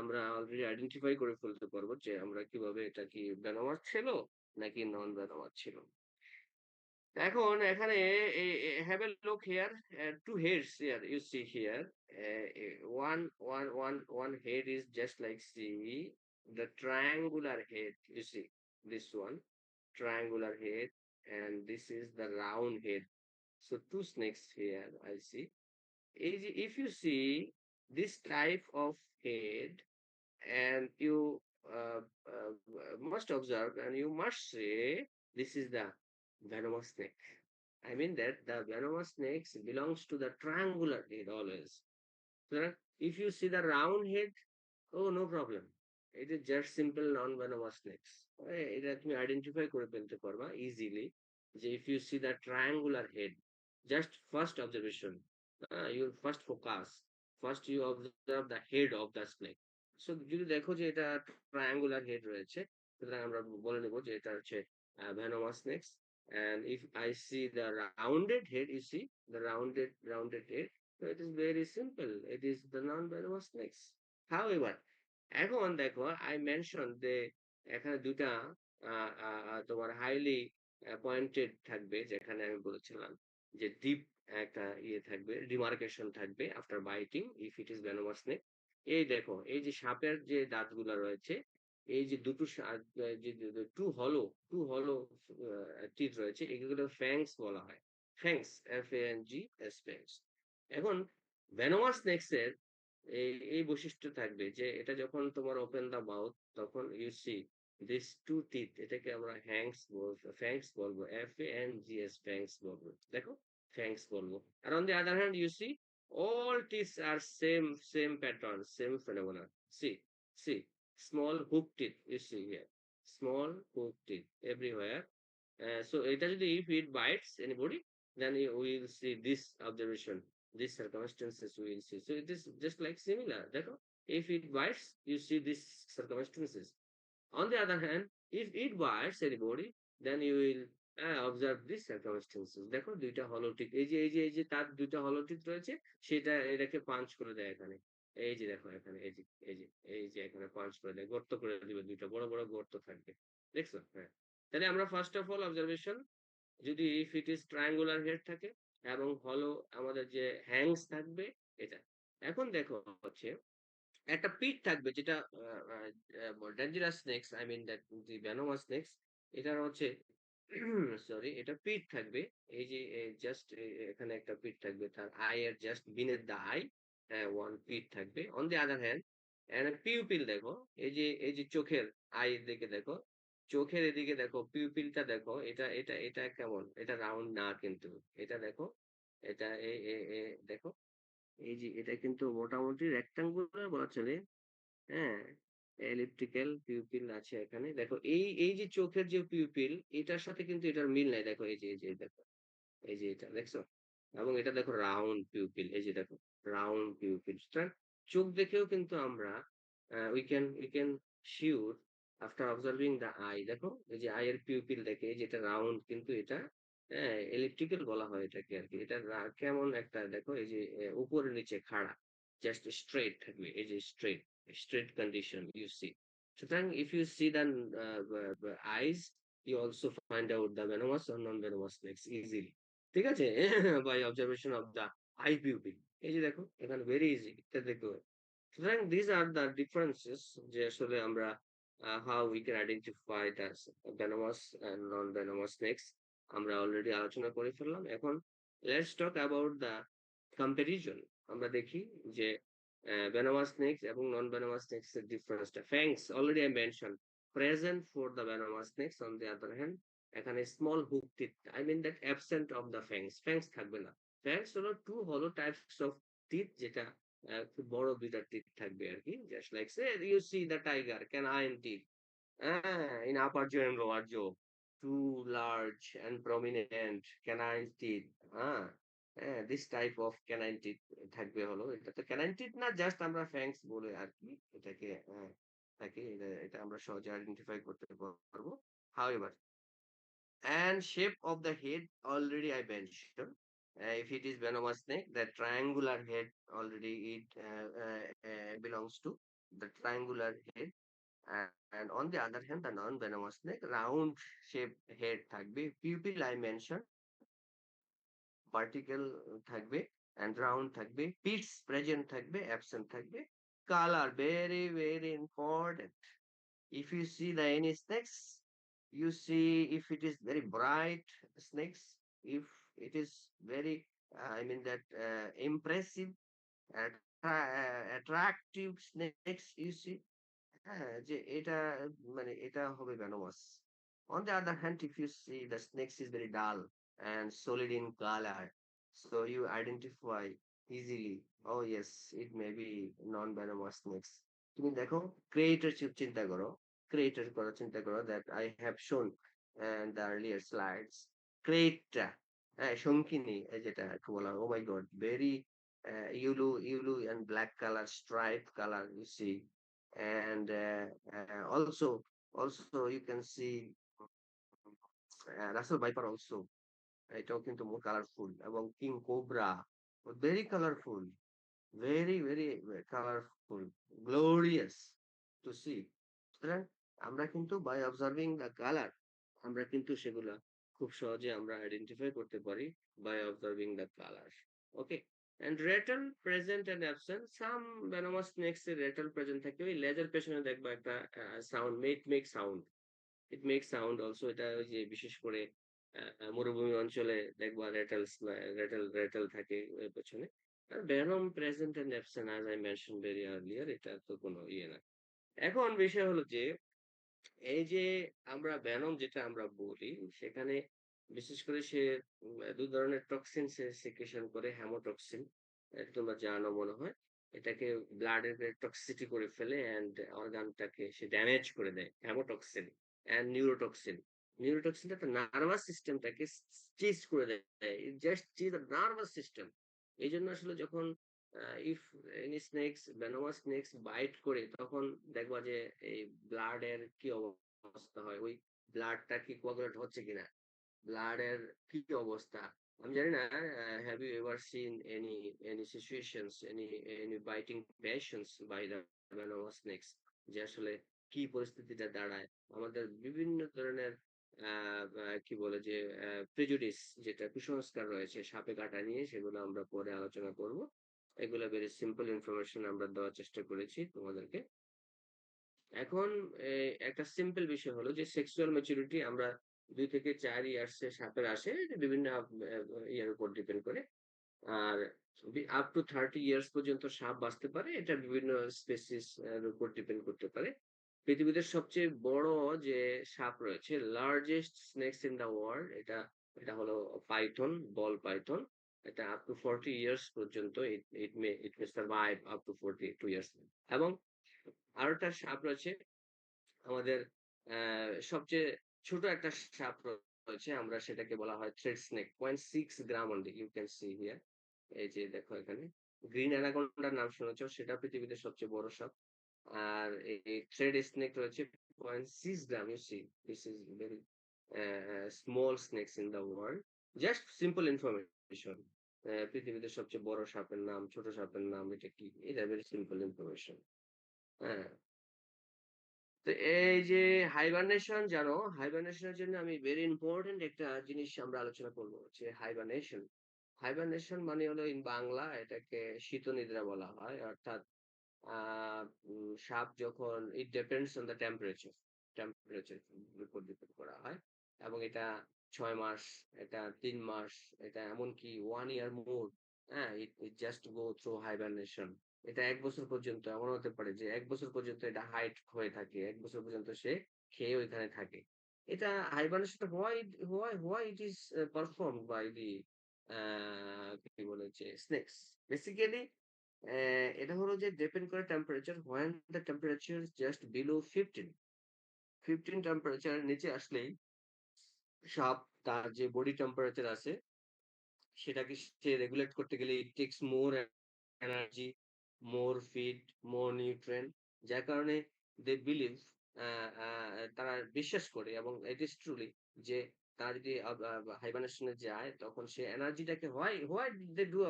আমরা already identify করে ফেলতে পারবো যে আমরা কিভাবে এটা কি ভেনোমাস ছিল নাকি নন ভেনোমাস ছিল। এখন এখানে have a look here, two heads here you see here, one head is just like see the triangular head, you see this one triangular head, and this is the round head. So two snakes here I see. If you see this type of head, and you must observe and you must say this is the venomous snake. I mean that the venomous snakes belongs to the triangular head always. So if you see the round head, oh no problem. It is just simple non-venomous snakes. এটা তুমি identify করে ফেলতে পারবা easily যে if you see the triangular head, just first observation, you first focus, first you observe the head of the snake. So যদি দেখো যে এটা ট্রায়াঙ্গুলার হেড রয়েছে, সুতরাং আমরা বলে নেব যে এটা হচ্ছে venomous snakes. And if I see the rounded head, you see the rounded head, so it is very simple. It is the non-venomous snakes. However, এখন দেখো আই মেনশন যে এখানে দুটা তোমার হাইলি পয়েন্টেড থাকবে, যেখানে আমি বলেছিলাম যে ডিপ একটা ইয়ে থাকবে, ডিমার্কেশন থাকবে after biting if it is venomous snake. এই দেখো এই যে সাপের যে দাঁতগুলো রয়েছে, এই যে দুটো যে টু হলো টিথ রয়েছে, এগুলো ফ্যাংস বলা হয়, ফ্যাংস, FANGS, ফ্যাংস। এখন ভেনোমাস স্নেকস এর এই বৈশিষ্ট্য থাকবে যে এটা যখন তোমার ওপেন দা মাউথ, তখন you see this two teeth, এটাকে আমরা ফ্যাংস বলবো, FANGS, ফ্যাংস বলবো, দেখো ফ্যাংস বলবো। আর on the other hand you see all teeth are same pattern, same phenomena. See small hook teeth, you see here small hook teeth everywhere. So এটা যদি if it bites anybody, then you will see this observation, these circumstances we will see. So it is just like similar. দেখো if it bites, you see these circumstances. On the other hand, if it bites anybody, then you will observe these circumstances. দেখো দুইটা হলো teeth, এই যে তার দুইটা হলো teeth রয়েছে, সেটা এটাকে পাঞ্চ করে দেয় এখানে। এই যে দেখো এখানে এই যে এখানে পাঞ্চ করে দেয়, গর্ত করে দিবে, দুইটা বড় বড় গর্ত থাকবে, দেখছো? হ্যাঁ, তাহলে আমরা ফার্স্ট অফ অল অবজারভেশন, যদি if it is triangular head থাকে এবং হলো আমাদের যে হ্যাংস থাকবে, এটা এখন দেখো হচ্ছে একটা পিঠ থাকবে যেটা dangerous snakes, I mean that the venomous snakes, এটার হচ্ছে সরি, এটা পিঠ থাকবে। এই যে জাস্ট এখানে একটা পিঠ থাকবে, তার আই এর just beneath the eye one পিঠ থাকবে। On the other hand pupil দেখো, এই যে চোখের আই দিকে দেখো, চোখের এদিকে দেখো, পিউপিলটা দেখো, এটা কেমন, এটা রাউন্ড না কিন্তু, এটা দেখো, এটা দেখো, এই যে এটা কিন্তু মোটামুটি রেক্টাঙ্গুলার বলা চলে। হ্যাঁ, এলিপ্টিক্যাল পিউপিল আছে এখানে দেখো, এই যে চোখের যে পিউপিল, এটার সাথে কিন্তু এটার মিল নাই। দেখো এই যে দেখো, এই যে এটা দেখছো, এবং এটা দেখো রাউন্ড পিউপিল, এই যে দেখো রাউন্ড পিউপিল। সুতরাং চোখ দেখেও কিন্তু আমরা we can sure after observing the I. দেখো এই যে আইয়ের পিউপিল দেখে, এই যে এটা রাউন্ড, কিন্তু এটা এলিপ্টিক্যাল বলা হয় এটাকে আর কি। এটা কেমন একটা দেখো, এই যে উপরে নিচে খাড়া, জাস্ট স্ট্রেট থাকবে, এই যে straight, straight condition you see. সুতরাং if you see the eyes, you also find out the venomous or non-venomous snakes easily. ঠিক আছে? By observation of the eye pupil. এই যে দেখো, এখানে very easy এটা দেখতে পাই। সুতরাং these are the differences, যে আসলে আমরা how we can identify the venomous and non-venomous snakes আমরা already আলোচনা করে ফেললাম। এখন let's talk about the comparison. আমরা দেখি যে venomous snakes এবং non-venomous snakes এর difference টা। Fangs already I mentioned present for the venomous snakes, on the other hand এখানে small hook teeth, I mean that absent of the fangs, fangs থাকবে না। Fangs হলো টু হলো types of teeth, যেটা খুব বড় দুইটা টিথ থাকবে আর কি, just like say you see the tiger canine teeth in upper jaw and lower jaw, two large and prominent canine teeth, this type of canine teeth থাকবে হলো। এটা তো canine teeth না, জাস্ট আমরা ফ্যাংস বলে আর কি এটাকে থাকে। এটা আমরা সহজে আইডেন্টিফাই করতে পারবো। However, and shape of the head already I mentioned. If it is venomous snake, the triangular head already it belongs to the triangular head. And on the other hand, the non-venomous snake, round shaped head থাকবে, pupil I mentioned, vertical থাকবে and round থাকবে, pits present থাকবে, absent থাকবে, color very very important. If you see the any snakes, you see if it is very bright snakes, if it is very, I mean that impressive, attractive snakes, you see, যে এটা মানে এটা হবে venomous. On the other hand, if you see the snakes is very dull and solid in color, so you identify easily, oh yes, it may be non-venomous snakes. তুমি দেখো creator চিন্তা করো, creator করার চিন্তা করো, that I have shown and the earlier slides. ক্রেটটা, হ্যাঁ, শঙ্কিনী, এই যেটা একটু বলা, oh my god, very yellow and black color, striped color, you see. And also you can see Russell Viper also, এটাও কিন্তু more কালারফুল, এবং king cobra very colourful, very very colourful, glorious to see. সুতরাং আমরা কিন্তু by observing the colour আমরা কিন্তু সেগুলা খুব সহজে আমরা আইডেন্টিফাই করতে পারি, by observing the colour. Okay, and rattle present and absent, some venomous snakes এর rattle present থাকে, ওই লেজের পেছনে দেখবা একটা sound, make sound, it make sound also. এটা ওই যে বিশেষ করে মরুভূমি অঞ্চলে দেখবা রেটেল থাকে এর পেছনে। আর venom present and absent, as I mention very earlier, এটা তো কোনো ইয়ে না। এখন বিষয় হলো যে এই যে আমরা ভেনম যেটা আমরা বলি, সেখানে বিশেষ করে সে দুই ধরনের টক্সিন সে সিক্রেশন করে, হেমোটক্সিন, এটা তোমরা জানো মনে হয়। এটাকে ব্লাডের টক্সিসিটি করে ফেলে এন্ড অর্গানটাকে সে ড্যামেজ করে দেয়, হেমোটক্সিন এন্ড নিউরোটক্সিন। নিউরোটক্সিনটা তো নার্ভাস সিস্টেমটাকে চিজ করে দেয়, জাস্ট চিজ নার্ভাস সিস্টেম। এই জন্য আসলে যখন if any snakes, venomous snakes bite করে, তখন দেখবা যে এই ব্লাড এর কি অবস্থা হয়, ওই ব্লাডটা কি কোয়াগুলেট হচ্ছে কিনা, ব্লাড এর কি অবস্থা। আমি জানি না, have you ever seen any situations, any biting patients by the venomous snakes, যে আসলে কি পরিস্থিতিটা দাঁড়ায়। আমাদের বিভিন্ন ধরনের কি বলে যে প্রেজুডিস, যেটা কুসংস্কার রয়েছে সাপে কাটা নিয়ে, সেগুলো আমরা পরে আলোচনা করব। এগুলা ভেরি সিম্পল ইনফরমেশন আমরা দেওয়ার চেষ্টা করেছি তোমাদেরকে। এখন একটা সিম্পল বিষয় হলো যে সেক্সুয়াল ম্যাচুরিটি আমরা ২ থেকে ৪ ইয়ার্স এ সাপের আসে। এটা বিভিন্ন ইয়ার উপর ডিপেন্ড করে। আর আপ টু 30 ইয়ার্স পর্যন্ত সাপ বাঁচতে পারে। এটা বিভিন্ন স্পেসিস এর উপর ডিপেন্ড করতে পারে। পৃথিবীতে সবচেয়ে বড় যে সাপ রয়েছে, largest snake's in the world, এটা হলো পাইথন, বল পাইথন। এটা আপ টু 40 ইয়ার্স পর্যন্ত ইট মে সারভাইভ আপ টু 42 ইয়ার্স। এবং আরেকটা সাপ রয়েছে আমাদের সবচেয়ে ছোট একটা সাপ রয়েছে, আমরা সেটাকে বলা হয় thread snake. 0.6 gram only, you can see here. এই যে দেখো এখানে গ্রিন অ্যানাকোন্ডার নাম শুনেছ, সেটা পৃথিবীতে সবচেয়ে বড় সাপ। আর এই থ্রেড স্নেক রয়েছে 0.6 gram. You see this is very small snakes in the world. Just simple information. পৃথিবীতে সবচেয়ে বড় সাপের নাম, ছোট সাপের নাম, এটা কি, এটা ভেরি সিম্পল ইনফরমেশন। হ্যাঁ, তো এই যে হাইবারনেশন জানো, হাইবারনেশনের জন্য আমি ভেরি ইম্পর্টেন্ট একটা জিনিস আমরা আলোচনা করবো, যে হাইবারনেশন। হাইবারনেশন মানে হলো ইন বাংলা এটাকে শীতনিদ্রা বলা হয়। অর্থাৎ সাপ যখন, it depends on the temperature, temperature উপর ডিপেন্ড করা হয়। এবং এটা 6 মাস, এটা 3 মাস, এটা এমনকি 1 ইয়ার মোর। হ্যাঁ, it just go through hibernation. এটা 1 বছর পর্যন্ত এমন হতে পারে যে 1 বছর পর্যন্ত এটা হাইট হয়ে থাকে, 1 বছর পর্যন্ত সে খেয়ে ওইখানে থাকে। এটা hibernation why it is perform by the কি বলে যে স্নেকস বেসিক্যালি। এটা হলো যে ডিপেন্ড করে temperature. When the temperature just below 15 temperature নিচে আসলেই সাপ তার যে বডি টেম্পারেচার আছে সেটাকে সে রেগুলেট করতে গেলে ইট টেকস মোর এনার্জি, মোর ফিড, মোর নিউট্রিয়েন্ট। যার কারণে দে বিলিভ, তারা বিশ্বাস করে, এবং ইট ইজ ট্রুলি, যে তারা যদি হাইবারনেশনে যায় তখন সে এনার্জিটাকে, why why they do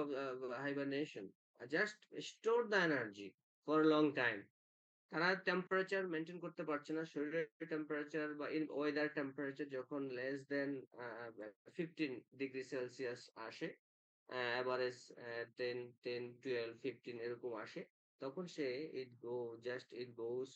hibernation, just store the energy for long time. তারা টেম্পারেচার মেইনটেইন করতে পারছে না। শরীরের টেম্পারেচার বা ইন ওয়েদার টেম্পারেচার যখন লেস দেন 15 ডিগ্রি সেলসিয়াস আসে, এভারেজ 10, 10, 12, 15 এরকম আসে, তখন সে ইট গোস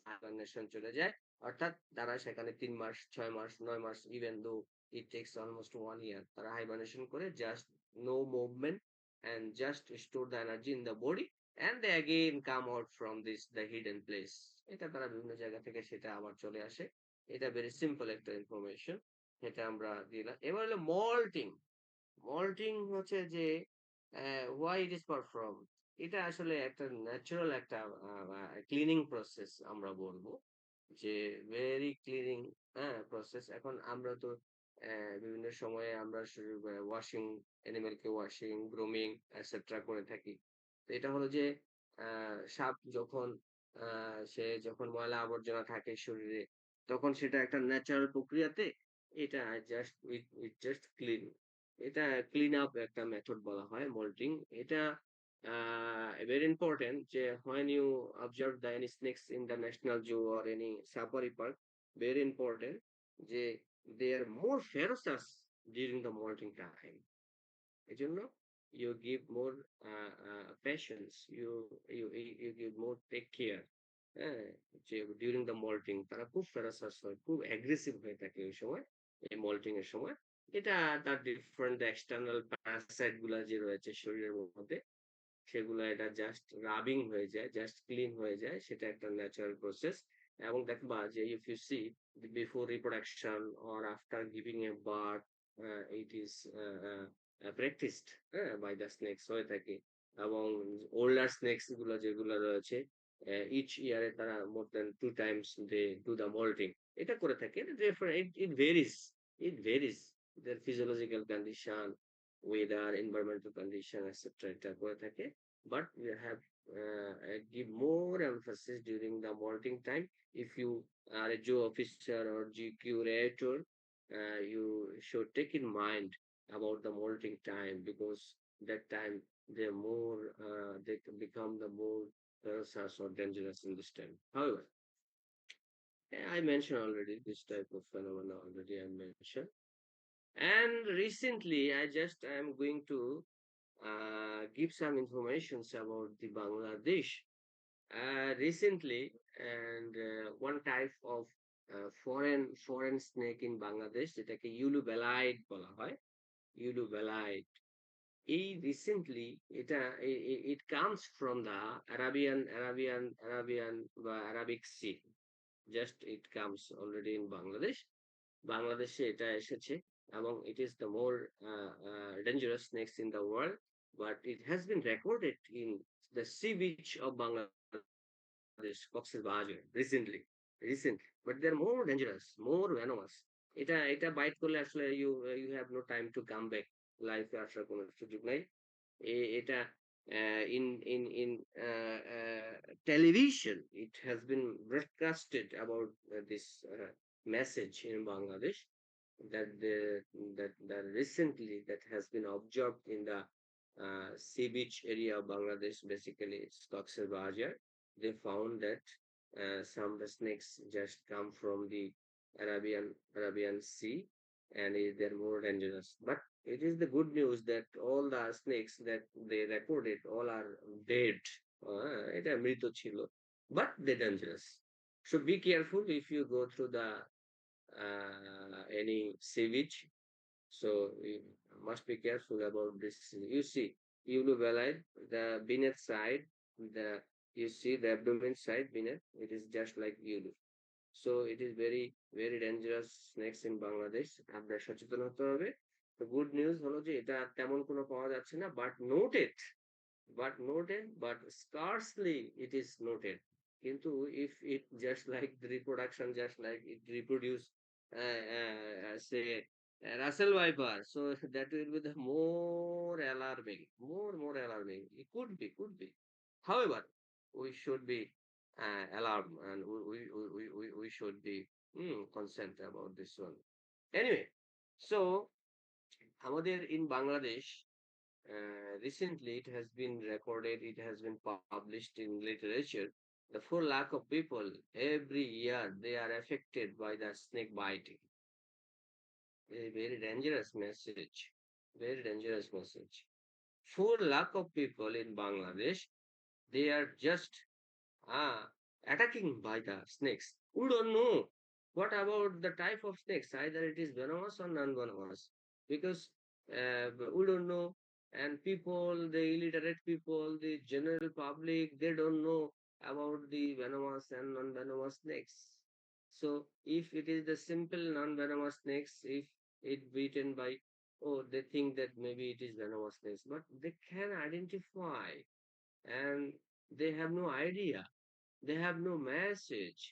হাইবারনেশন চলে যায়। অর্থাৎ তারা সেখানে 3 মাস, 6 মাস, 9 মাস, ইভেন দো ইট টেকস অলমোস্ট 1 ইয়ার, তারা হাইবারনেশন করে, just no movement and just store the energy in the body, and they again come out from this the hidden place. এটা তারা বিভিন্ন জায়গা থেকে সেটা আবার চলে আসে। এটা ভেরি সিম্পল একটা ইনফরমেশন, এটা আমরা দিলাম। এবার হলো মল্টিং। মল্টিং হচ্ছে যে why it is performed, এটা আসলে একটা ন্যাচারাল একটা ক্লিনিং প্রসেস আমরা বলবো, যে ভেরি ক্লিনিং, হ্যাঁ, প্রসেস। এখন আমরা তো বিভিন্ন সময়ে আমরা ওয়াশিং, অ্যানিমেলকে ওয়াশিং, গ্রুমিং এটসেট্রা করে থাকি। তো এটা হলো যে সাপ যখন সে যখন ময়লা আবর্জনা থাকে শরীরে, তখন সেটা একটা ন্যাচারাল প্রক্রিয়াতে এটা জাস্ট ক্লিন, এটা ক্লিন আপ একটা মেথড বলা হয় মল্টিং। এটা very important যে when you observe the any snakes in the national zoo or any safari park, very important যে they are more ferocious during the molting time. এজন্য you give more patience, you give more take care, হ্যাঁ, যে during the moulting তারা খুব ফেরাসাস হয়, খুব aggressive হয়ে থাকে ওই সময়, এই মল্টিং এর সময়। এটা তার ডিফারেন্ট এক্সটার্নাল প্যারাসাইট গুলা যে রয়েছে শরীরের মধ্যে, সেগুলো এটা জাস্ট রাবিং হয়ে যায়, জাস্ট ক্লিন হয়ে যায়, সেটা একটা ন্যাচারাল প্রসেস। এবং দেখবা যে if you see before reproduction or after giving a birth, it is practised, হ্যাঁ, বাই দ্য স্নেকস হয়ে থাকে। এবং ওল্ডার স্নেকস গুলো যেগুলো রয়েছে, ইচ ইয়ারে তারা more than 2 times they do the moulting, এটা করে থাকে। It varies their physiological condition, weather, environmental condition etcetera, এটা করে থাকে। But we have give more emphasis during the molting time. If you are a zoo officer or zoo curator, you should take in mind about the molting time, because that time they can become the more ferocious or dangerous in this time. However, I mentioned already this type of phenomena already I mentioned. And recently I am going to give some informations about the Bangladesh. Recently, and one type of foreign snake in Bangladesh, যেটাকে ইউলু blight বলা হয়, ইউলু blight, এই recently এটা it comes from the Arabian বা Arabic Sea. Just it comes already in Bangladesh. বাংলাদেশে এটা এসেছে এবং it is the more dangerous snakes in the world, but it has been recorded in the sea beach of Bangladesh, Cox's Bazar, recently, but they're more dangerous, more venomous. এটা byte করলে আসলে you have no time to come back. লাইফে আসার কোনো সুযোগ নাই। এটা in television it has been broadcasted about this message in Bangladesh, that that recently that has been observed in the sea beach area of Bangladesh, basically it's Cox's Bazar. They found that some of the snakes just come from the Arabian Sea, and they're more dangerous. But it is the good news that all the snakes that they recorded all are dead. এটা মৃত ছিল, but they're dangerous. So be careful if you go through the any sewage. So you must be careful about this. You see, Ulu Valide, the beneath side, the you see the abdomen side beneath, it is just like Ulu. So it is very dangerous snakes in Bangladesh. আপনার সচেতন হতে হবে। তো good news হলো যে এটা তেমন কোনো পাওয়া যাচ্ছে না, but scarcely it is noted. কিন্তু if it just like the reproduction, just like it reproduce say Russell Viper, so that will be the more alarming, more alarming. It could be. However, we should be alarmed, and we should be concerned about this one. Anyway, so আমাদের in Bangladesh, recently it has been recorded, it has been published in literature. The 4 lakh of people every year they are affected by the snake biting. A very dangerous message. Very dangerous message. 4 lakh of people in Bangladesh, they are just attacking by the snakes. We don't know what about the type of snakes, either it is venomous or non-venomous, because we don't know. And people, the illiterate people, the general public, they don't know about the venomous and non-venomous snakes. So if it is the simple non-venomous snakes, if it bitten by, oh, they think that maybe it is venomous snakes, but they can identify, and they have no idea, they have no message,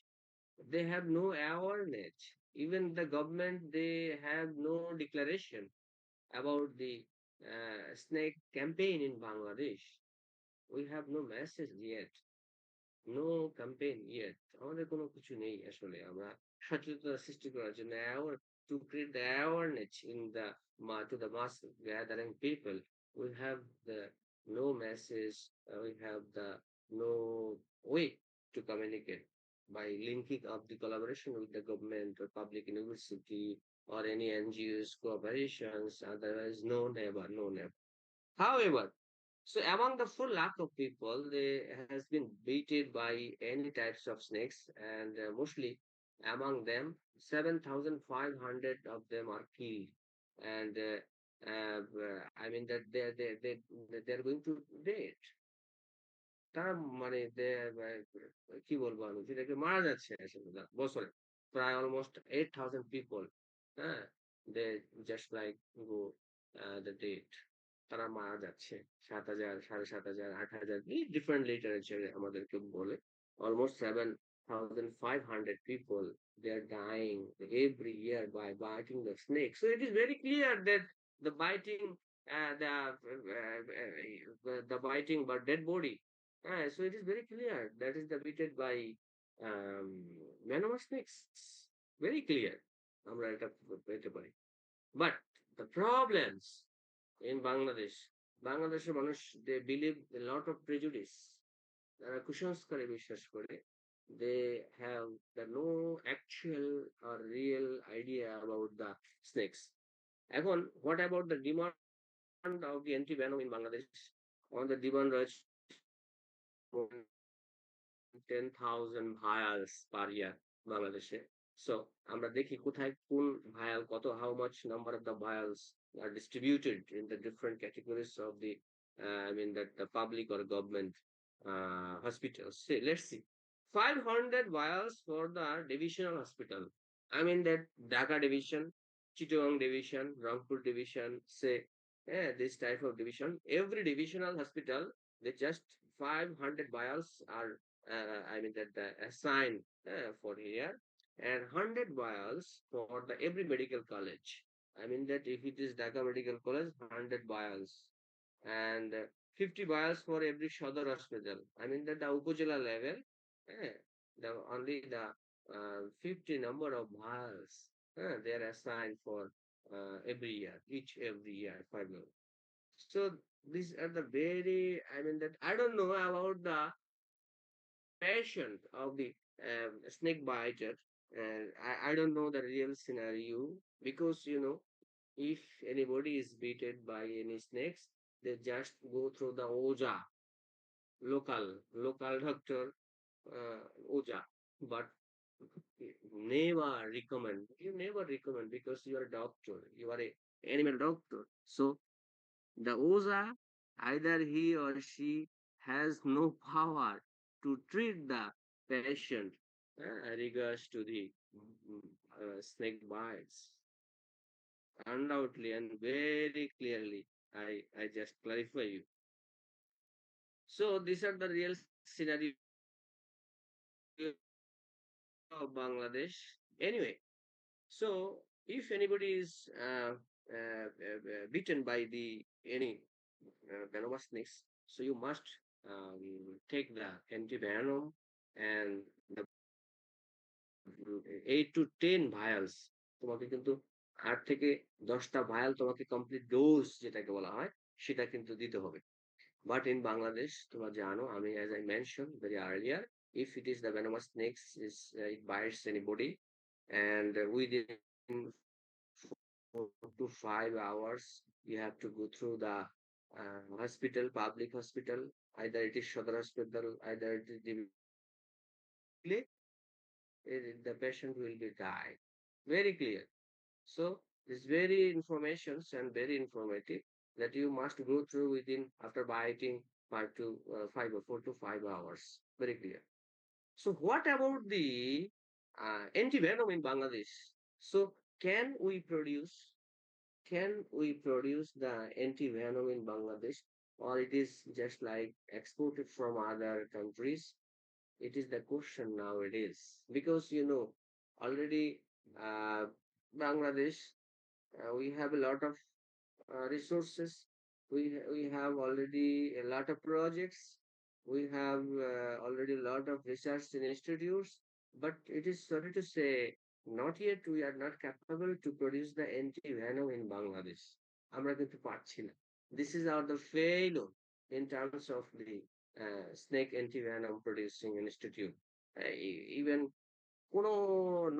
they have no awareness. Even the government, they have no declaration about the snake campaign in Bangladesh. We have no message yet, no campaign yet. আমাদের কোনো কিছু নেই আসলে। আমরা সচেতনতা সৃষ্টি করার জন্য to create the awareness in the to the mass gathering people. We have the no message. We have the no way to communicate by linking up the collaboration with the government or public university or any NGOs, cooperations. Otherwise, no, never, no, never. However, so among the 4 lakh of people, they has been beaten by any types of snakes, and mostly among them, 7,500 of them are killed. And I mean that they're going to dead. তারা মানে কি বলবো আমি, যেটাকে মারা যাচ্ছে আসলে বছরে প্রায় অলমোস্ট 8,000 people. হ্যাঁ, they just like go the date. তারা মারা যাচ্ছে 7,000, 7,500, 8,000, এই ডিফারেন্ট লিটারেচারে আমাদেরকে বলে almost 7,500 people, they are dying every year by biting the snake. So it is very clear that the biting, the biting but dead body. So it is very clear that is debated by venomous snakes. Very clear. আমরা এটা পেতে পারি। But the problems in Bangladesh, বাংলাদেশের মানুষ, they believe a lot of prejudice. তারা কুসংস্কারে বিশ্বাস করে। They have the no actual or real idea about the snakes. এখন what about the of the anti-venom in Bangladesh. On the demand রয়েছে 10,000 vials per year বাংলাদেশে। So আমরা দেখি কোথায় কোন vial কত how much number of the vials are distributed in the different categories of the I mean that the public or government hospitals. See, let's see. 500 vials for the divisional hospital. I mean that Dhaka division, Chittagong division, Rangpur division, say, yeah, this type of division. Every divisional hospital, they just 500 vials are I mean that the assigned for here, and 100 vials for the every medical college. I mean that if it is Dhaka Medical College, 100 vials, and 50 vials for every Shodar hospital. I mean that the Upajila level, the only the 50 number of vials they are assigned for every year, each every year, 5 years. So these are the very, I mean that I don't know about the patient of the snake biter. And I don't know the real scenario because if anybody is bitten by any snakes, they just go through the Oja, local doctor, Oja. But you never recommend because you are a doctor, you are a animal doctor. So the Oza, either he or she has no power to treat the patient regards to the snake bites. Undoubtedly and very clearly, I just clarify you. So these are the real scenario of Bangladesh. Anyway, so if anybody is bitten by the any venomous snakes, so you must take the antivenom and the 8 to 10 vials তোমাকে কিন্তু 8 থেকে 10টা ভায়াল তোমাকে complete dose যেটাকে বলা হয় সেটা কিন্তু দিতে হবে। But in Bangladesh, তোমরা জানো, আমি as I mentioned very earlier, if it is the venomous snakes, it bites anybody, and within 4 to 5 hours, you have to go through the hospital, public hospital, either it is Shodar hospital, either it is the patient will be died. Very clear. So this very informations and very informative that you must go through within after biting 4 to 5 hours. Very clear. So what about the anti-venom in Bangladesh? So can we produce the anti-venom in Bangladesh, or it is just like exported from other countries? It is the question nowadays because already uh, Bangladesh, we have a lot of resources. We have already a lot of projects. We have already a lot of research in institutes. But it is sorry to say, not yet we are not capable to produce the anti-venom in Bangladesh. আমরা কিন্তু পারছি না. This is our the failure in terms of the snake anti-venom producing institute. Even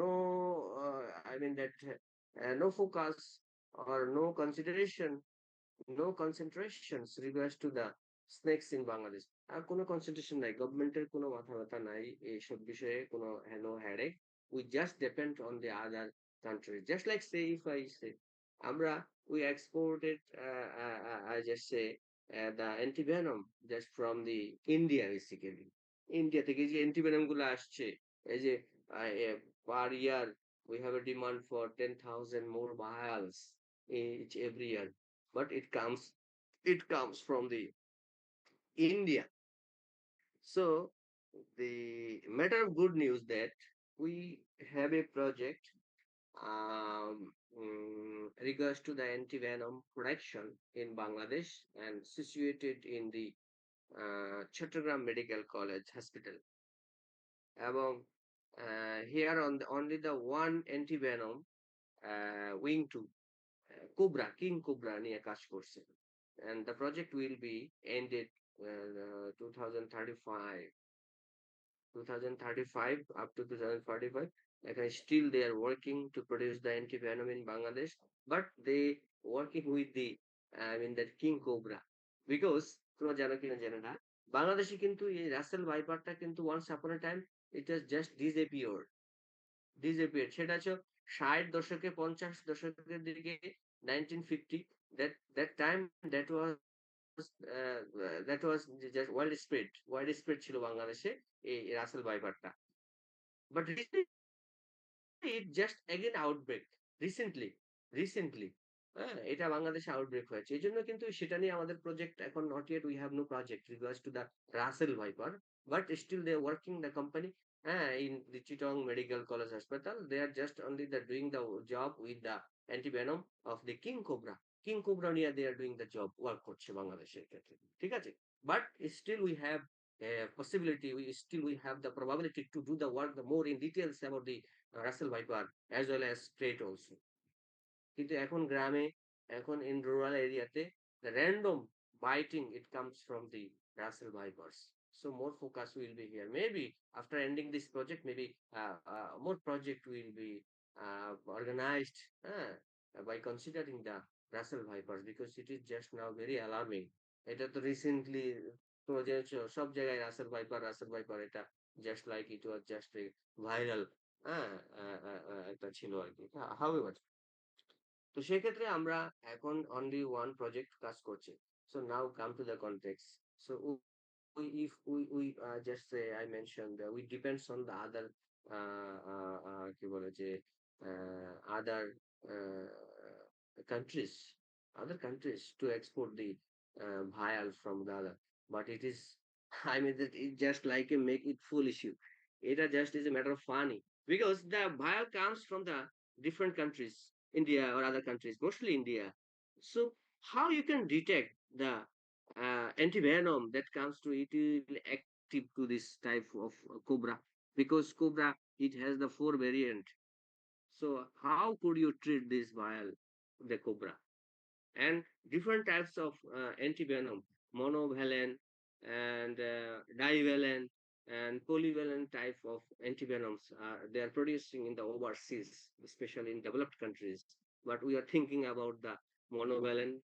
no, I mean that no focus or no consideration, no concentrations regards to the snakes in Bangladesh. আর কোনো concentration নাই, গভর্নমেন্টের কোনো মাথা ব্যথা নাই এইসব বিষয়ে, কোনো no headache. We just depend on the other countries. Just like say if I say আমরা we exported I just say the antivenom just from the India basically. India থেকে যে অ্যান্টিভেনম গুলো আসছে, এই যে per year we have a demand for 10,000 more vials each every year, but it comes from the India. So the matter of good news that we have a project regards to the anti-venom production in Bangladesh and situated in the Chattogram Medical College Hospital. এবং here on only the one antivenom wing 2 king cobra নিয়ে কাজ করছে, and the project will be ended 2035 up to 2045. Like still they are working to produce the antivenom in Bangladesh, but they working with the I mean that king cobra. Because তোমরা জানো কিনা জানো না, বাংলাদেশে কিন্তু এই রাসেল ভাইপারটা কিন্তু once upon a time it has just disappeared. সেটা হচ্ছে 60 দশকে 50 দশকের দিকে 1950, that time that was that was just widespread ছিল বাংলাদেশে এই রাসেল ভাইপারটা। But recently it just again outbreak recently হ্যাঁ, এটা বাংলাদেশে আউটব্রেক হয়েছে। এই জন্য কিন্তু সেটা নিয়ে আমাদের প্রজেক্ট এখন not yet we have no project regards to the Russell viper, but still they are working the company, হ্যাঁ, in the Chittagong medical college হাসপাতাল they are just only the doing the job with the antivenom of the king cobra নিয়ে they are doing the job work করছে বাংলাদেশের ক্ষেত্রে, ঠিক আছে। But still we have possibility, we have the probability to do the work the more in details about the Russell Viper as well as trait also. কিন্তু এখন গ্রামে, এখন in rural এরিয়াতে the random biting it comes from the Russell Vipers. So more focus will be here. Maybe after ending this project, maybe more project will be organized by considering the Russell Vipers, because it is just now very alarming. এটা তো recently তোমরা জেনেছো সব জায়গায় Russell viper এটা just like it was just viral, হ্যাঁ, একটা ছিল আর কি। হাউএভার, তো সেক্ষেত্রে আমরা এখন অনলি ওয়ান প্রজেক্ট কাজ করছি। So now come to the context. So just say I mentioned we depends on the other কি বলে যে other uh, countries to export the vial from the other, but it is I mean that it just like a make it full issue. It just is a matter of funny, because the vial comes from the different countries, India or other countries, mostly India. So how you can detect the antivenom that comes to it will active to this type of cobra, because cobra it has the 4 variant. So how could you treat this vial, the cobra? And different types of antivenom, monovalent and divalent and polyvalent type of antivenoms, they are producing in the overseas, especially in developed countries. But we are thinking about the monovalent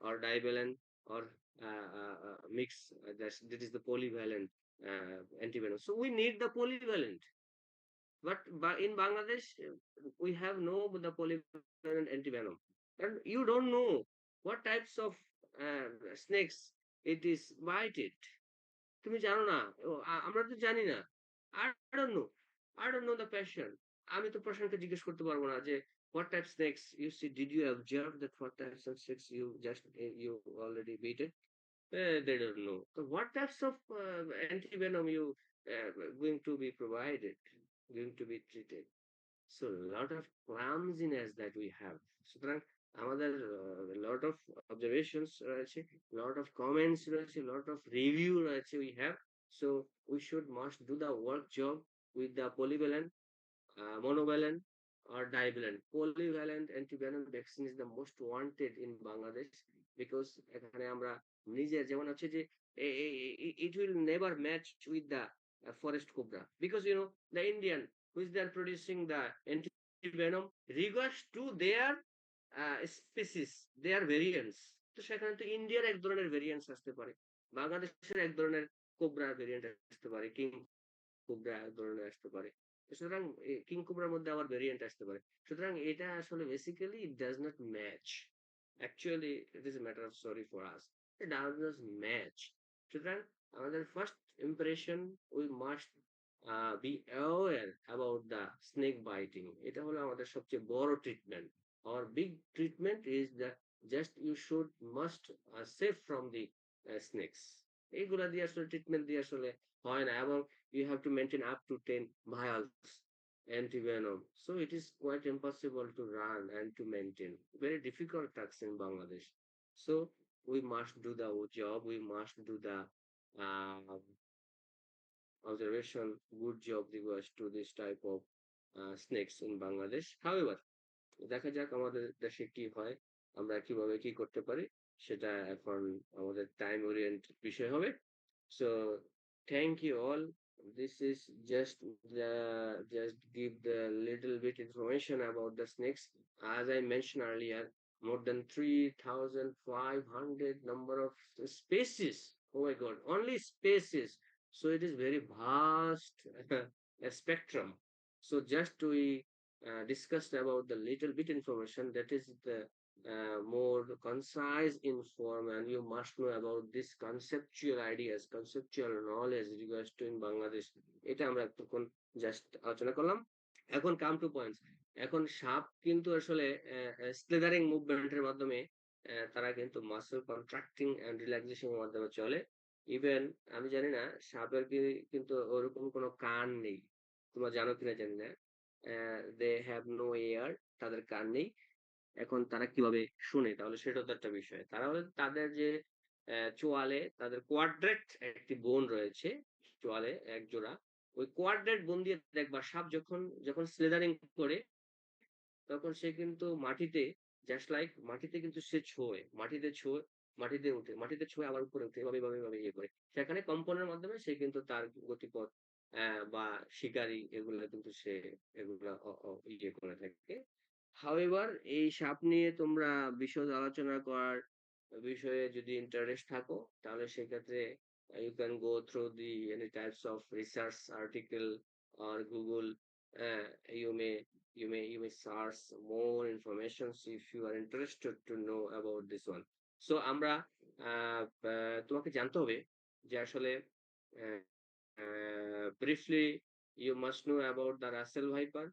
or divalent or mix, that is the polyvalent antivenom. So we need the polyvalent, but in Bangladesh, we have no the polyvalent antivenom, and you don't know what types of snakes it is bite it. তুমি জানো না, আমরা তো জানি না। I don't know. I don't know the passion. আমি তো প্রশান্তকে জিজ্ঞেস করতে পারবো না যে what type snakes you see, did you observe that what types of snakes you just you already beaten? They don't know. So what types of antivenom you going to be provided, going to be treated? So lot of clumsiness that we have. সুতরাং আমাদের lot of observations রয়েছে, lot of comments রয়েছে, lot of review রয়েছে we have. So we should must do the work job with the polyvalent, monovalent or divalent. Polyvalent antivenom vaccine is the most wanted in Bangladesh, because এখানে আমরা নিজে যেমন হচ্ছে যে it will never match with the forest cobra, because the Indian which they are producing the antivenom regards to their species, their variants. তো সেখানে তো ইন্ডিয়ার এক ধরনের ভেরিয়েন্টস আসতে পারে, বাংলাদেশের এক ধরনের কোবরা ভেরিয়েন্ট আসতে পারে, কিং কোবরা এক ধরনের আসতে পারে। সুতরাং কিং কোবরার মধ্যে আবার ভেরিয়েন্ট আসতে পারে। সুতরাং এটা আসলে basically it does not match. Actually it is a matter of sorry for us, it does not match. সুতরাং আমাদের first impression we must be aware about the snake biting. এটা হলো আমাদের সবচেয়ে বড় treatment. our big treatment is that just you should must save from the snakes. এইগুলা দিয়ে আসলে ট্রিটমেন্ট দিয়ে আসলে হয় না, এবং you have to maintain up to 10 vials antivenom. So it is quite impossible to run and to maintain. Very difficult task in Bangladesh. So we must do the job. We must do the uh, observation, good job regards to this type of snakes in Bangladesh. However, দেখা যাক আমাদের দেশে কি হয়, আমরা কিভাবে কি করতে পারি, সেটা এখন আমাদের টাইম ওরিয়েন্ট বিষয় হবে। So thank you all. This is just give the little bit information about the snakes. As I mentioned earlier, more than 3,500 number of species. Oh my God, only species. So it is very vast a spectrum. So just we discussed about the little bit information that is the more concise inform, and you must know about this conceptual ideas, conceptual knowledge regards to in Bangladesh. এটা আমরা একটুক্ষণ just আলোচনা করলাম। এখন come to points. এখন সাপ কিন্তু আসলে স্লেদারিং মুভমেন্টের মাধ্যমে তারা কিন্তু মাসল কন্ট্রাক্টিং এন্ড রিল্যাক্সেশন এর মাধ্যমে চলে। ইভেন আমি জানি না সাপের কিন্তু ওরকম কোনো কান নেই। তোমরা জানো কিনা জানি না। দে হ্যাভ নো এয়ার, তাদের কান নেই। এখন তারা কিভাবে শুনে? তাহলে সেটাও তো একটা বিষয়। তারা হলো তাদের যে চোয়ালে তাদের কোয়াড্রেট একটি বোন রয়েছে। চোয়ালে এক জোড়া। ওই কোয়াড্রেট বোন দিয়ে দেখবা সাপ যখন স্লেদারিং করে তখন সে কিন্তু মাটিতে জাস্ট লাইক মাটিতে কিন্তু সে ছোঁয়। মাটিতে উঠে। মাটিতে ছুঁয়ে আবার উপরে উঠে এভাবে ইয়ে করে। সেখানে কম্পনের মাধ্যমে সে কিন্তু তার গতিপথ বা শিকারী এগুলা কিন্তু সে এগুলা ইয়ে করে থাকে। হাউএভার এই সাপ নিয়ে তোমরা বিশদ আলোচনা করার বিষয়ে যদি ইন্টারেস্ট থাকো তাহলে সেক্ষেত্রে you can go through the any types of research article or Google. uh, you may you may search more information if you are interested to know about this one. So আমরা তোমাকে জানতে হবে যে আসলে briefly you must know about the Russell Viper,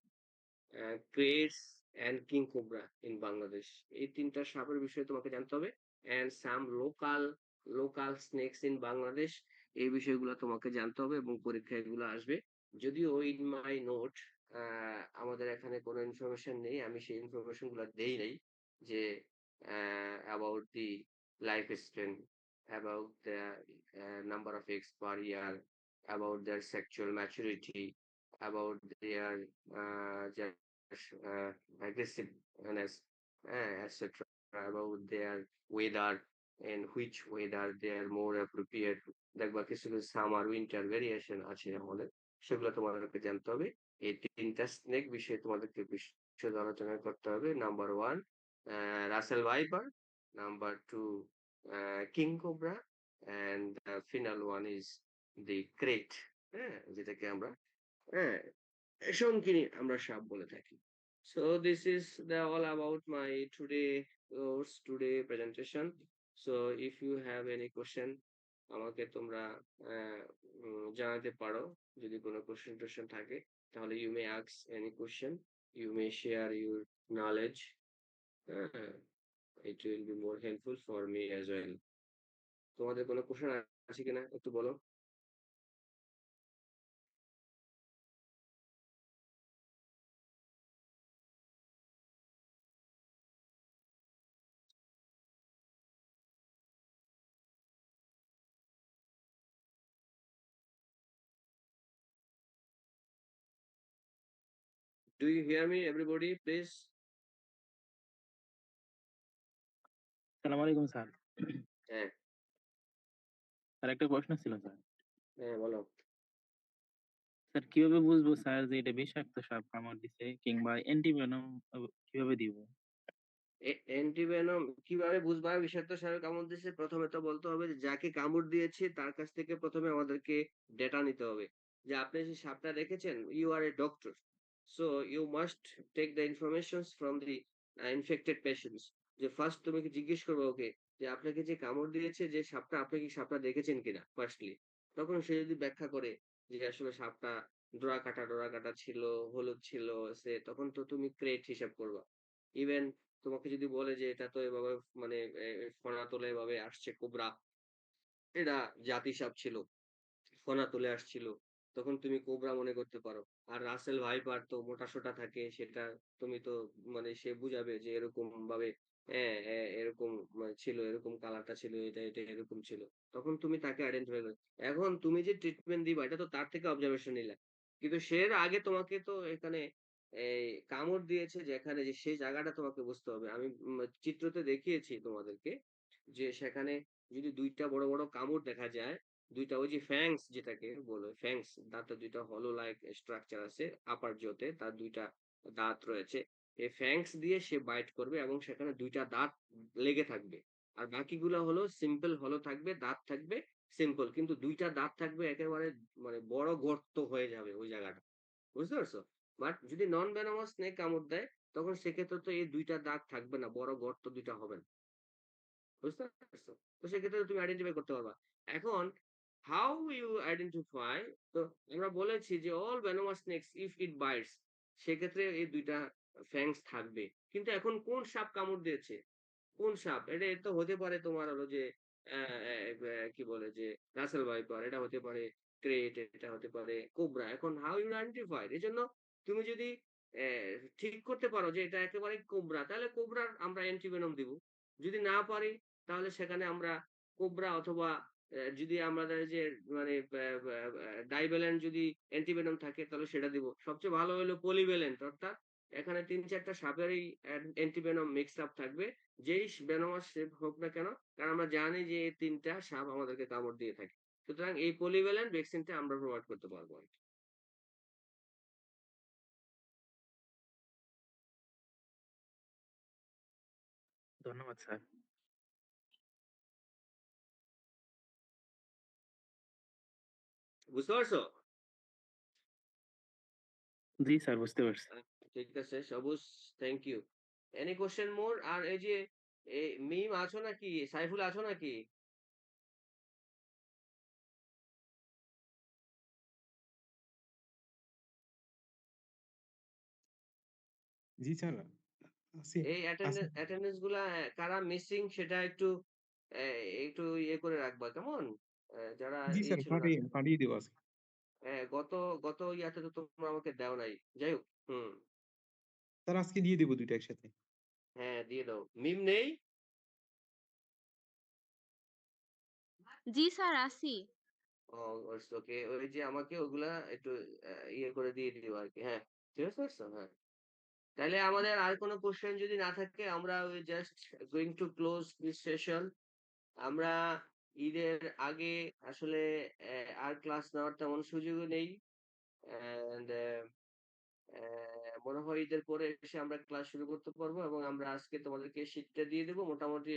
crates and king cobra in Bangladesh. এই তিনটা সাপের বিষয়ে তোমাকে জানতে হবে। And some local snake's in Bangladesh, এই বিষয়গুলো তোমাকে জানতে হবে এবং পরীক্ষায় এগুলো আসবে। যদিও ইন মাই নোট আমাদের এখানে কোনো ইনফরমেশন নেই, আমি সেই ইনফরমেশন গুলো দেই নাই যে about the life span, about the number of x per year, about their sexual maturity, about their uh, aggressiveness, etc. About their weather and which weather they are more appropriate. দেখবা কিছু কিছু summer winter variation আছে আমাদের, সেগুলো তোমাদেরকে জানতে হবে। এই তিনটা স্নেক বিষয়ে তোমাদেরকে বিশদ আলোচনা করতে হবে। Number one Russell viper, number two king cobra, and final one is the krait, হ্যাঁ, যেটাকে আমরা হ্যাঁ শঙ্কিনী আমরা সাপ বলে থাকি। So this is the all about my today presentation. So if you have any question আমাকে তোমরা জানাতে পারো। যদি কোনো কোশ্চেন থাকে তাহলে you may ask any question, you may share your knowledge. হ্যাঁ, it will be more helpful for me as well. তোমাদের কোনো কোশ্চেন আছে কিনা একটু বলো। Do you hear me everybody please? সালাম আলাইকুম স্যার। হ্যাঁ স্যার একটা প্রশ্ন ছিল স্যার। হ্যাঁ বলো। স্যার কিভাবে বুঝবো স্যার যে এটা বিষাক্ত সাপ কামড় দিছে, কিংবা অ্যান্টিভেনম কিভাবে দিব? অ্যান্টিভেনম কিভাবে বুঝবা বিষাক্ত সাপে কামড় দিয়েছে? প্রথমে তো বলতে হবে যে যাকে কামড় দিয়েছে তার কাছ থেকে প্রথমে আমাদেরকে ডেটা নিতে হবে যে আপনি যে সাপটা দেখেছেন, you are a doctor, so you must take the information from the infected patients. যে ফার্স্ট তুমি কি জিজ্ঞেস করবে ওকে যে আপনাকে যে কামড় দিয়েছে যে সাপটা, আপনি কি সাপটা দেখেছেন কিনা ফার্স্টলি। তখন সে যদি ব্যাখ্যা করে যে আসলে সাপটা ডোরা কাটা ছিল, হলুদ ছিল, সে তখন তো তুমি ক্রেট হিসাব করবা। ইভেন তোমাকে যদি বলে যে এটা তো এভাবে মানে ফনা তোলা এভাবে আসছে কোবরা, এটা জাতি সাপ ছিল, ফনা তুলে আসছিল, তখন তুমি কোবরা মনে করতে পারো। আর রাসেল ভাইপার তো মোটা সোটা থাকে, সেটা তুমি তো মানে সে বুঝাবে যে এরকম ভাবে এরকম ছিল, এরকম কালারটা ছিল, এটা এরকম ছিল, তখন তুমি তাকে আইডেন্টিফাই করো। এখন তুমি যে ট্রিটমেন্ট দিবা এটা তো তার থেকে অবজারভেশন নিলা, কিন্তু সে আগে তোমাকে তো এখানে এই কামড় দিয়েছে যেখানে, যে সেই জায়গাটা তোমাকে বুঝতে হবে। আমি চিত্রতে দেখিয়েছি তোমাদেরকে যে সেখানে যদি দুইটা বড় বড় কামড় দেখা যায়, দুইটা ওই যে ফ্যাংস যেটাকে বলে, ফ্যাংস দাঁতের দুইটা হলো লাইক স্ট্রাকচার আছে আপার জোতে, তার দুইটা দাঁত রয়েছে। এই ফ্যাংক্স দিয়ে সে বাইট করবে এবং সেখানে ২ টা দাঁত লেগে থাকবে। আর বাকিগুলা হলো সিম্পল হলো থাকবে, দাঁত থাকবে সিম্পল। কিন্তু ২ টা দাঁত থাকবে একেবারে মানে বড় গর্ত হয়ে যাবে ওই জায়গাটা। বুঝতে পারছো? বাট যদি নন ভেনোমাস স্নেক কামড় দেয়, তখন সেক্ষেত্রে তো এই ২ টা দাঁত থাকবে না। বড় গর্ত ২ টা হবে না। বুঝতে পারছো? তো সেক্ষেত্রে তুমি আইডেন্টিফাই করতে পারবা। এখন হাউ ইউ আইডেন্টিফাই, তো আমরা বলেছি যে all venomous snakes if it bites, সেক্ষেত্রে এই ২ টা ফ্যাংস থাকবে। কিন্তু এখন কোন সাপ কামড় দিয়েছে? কোন সাপ? এটা তো হতে পারে তোমার হলো যে কি বলে যে রাসেল ভাইপার, এটা হতে পারে ক্রেট, এটা হতে পারে কোবরা। এখন হাউ ইউ আইডেন্টিফাই, এজন্য তুমি যদি ঠিক করতে পারো যে এটা একেবারে কোবরা, তাহলে কোবরার আমরা অ্যান্টিভেনম দিব। যদি না পারি তাহলে সেখানে আমরা কোবরা অথবা যদি আমাদের যে মানে ডাইভ্যালেন্ট যদি অ্যান্টিভেনম থাকে তাহলে সেটা দিব। সবচেয়ে ভালো হলো পলিভ্যালেন্ট, অর্থাৎ এখানে ৩-৪ টা সাপেরই অ্যান্টিভেনম মিক্সড আপ থাকবে। যেই ভেনোমাস শেপ হোক না কেন, কারণ আমরা জানি যে এই ৩ টা সাপ আমাদেরকে কামড় দিয়ে থাকে। সুতরাং এই পলিভ্যালেন্ট ভ্যাকসিনটা আমরা প্রোভাইড করতে পারবো আরকি। ধন্যবাদ স্যার। বুঝতে পারছো? জি স্যার, বুঝতে পারছি। ঠিক আছে সবুজ, থ্যাংক ইউ। এনি কোয়েশ্চেন মোর? আর এই যে মিম আছো নাকি? সাইফুল আছো নাকি? জি স্যার, আছি এই আছি। অ্যাটেন্ডেন্স গুলা কারা মিসিং সেটা একটু একটু ইয়ে করে রাখবা, কেমন? যারা জি এই স্যার, ছিল না। পাঠিয়ে দেবো আজকে। গত গত ইয়াতে তো তোমরা আমাকে দাও নাই। যাই হোক, হুম, স্যার আজকে দিয়ে দেবো ২ টা একসাথে। হ্যাঁ দিয়ে দাও। মিম নেই? জি স্যার, আছি। ও ইটস ওকে। ওই যে আমাকে ওগুলা একটু ইয়ে করে দিয়ে দিও আরকি। হ্যাঁ, ঠিক আছে পারছো? হ্যাঁ। তাইলে আমাদের আর কোনো কোয়েশ্চেন যদি না থাকে আমরা ওই just going to close this session. আমরা ঈদের আগে আসলে আর ক্লাস নেওয়ার তেমন সুযোগও নেই। অ্যান্ড মনে হয় ঈদের পরে এসে আমরা ক্লাস শুরু করতে পারবো এবং আমরা আজকে তোমাদেরকে শীটটা দিয়ে দেবো মোটামুটি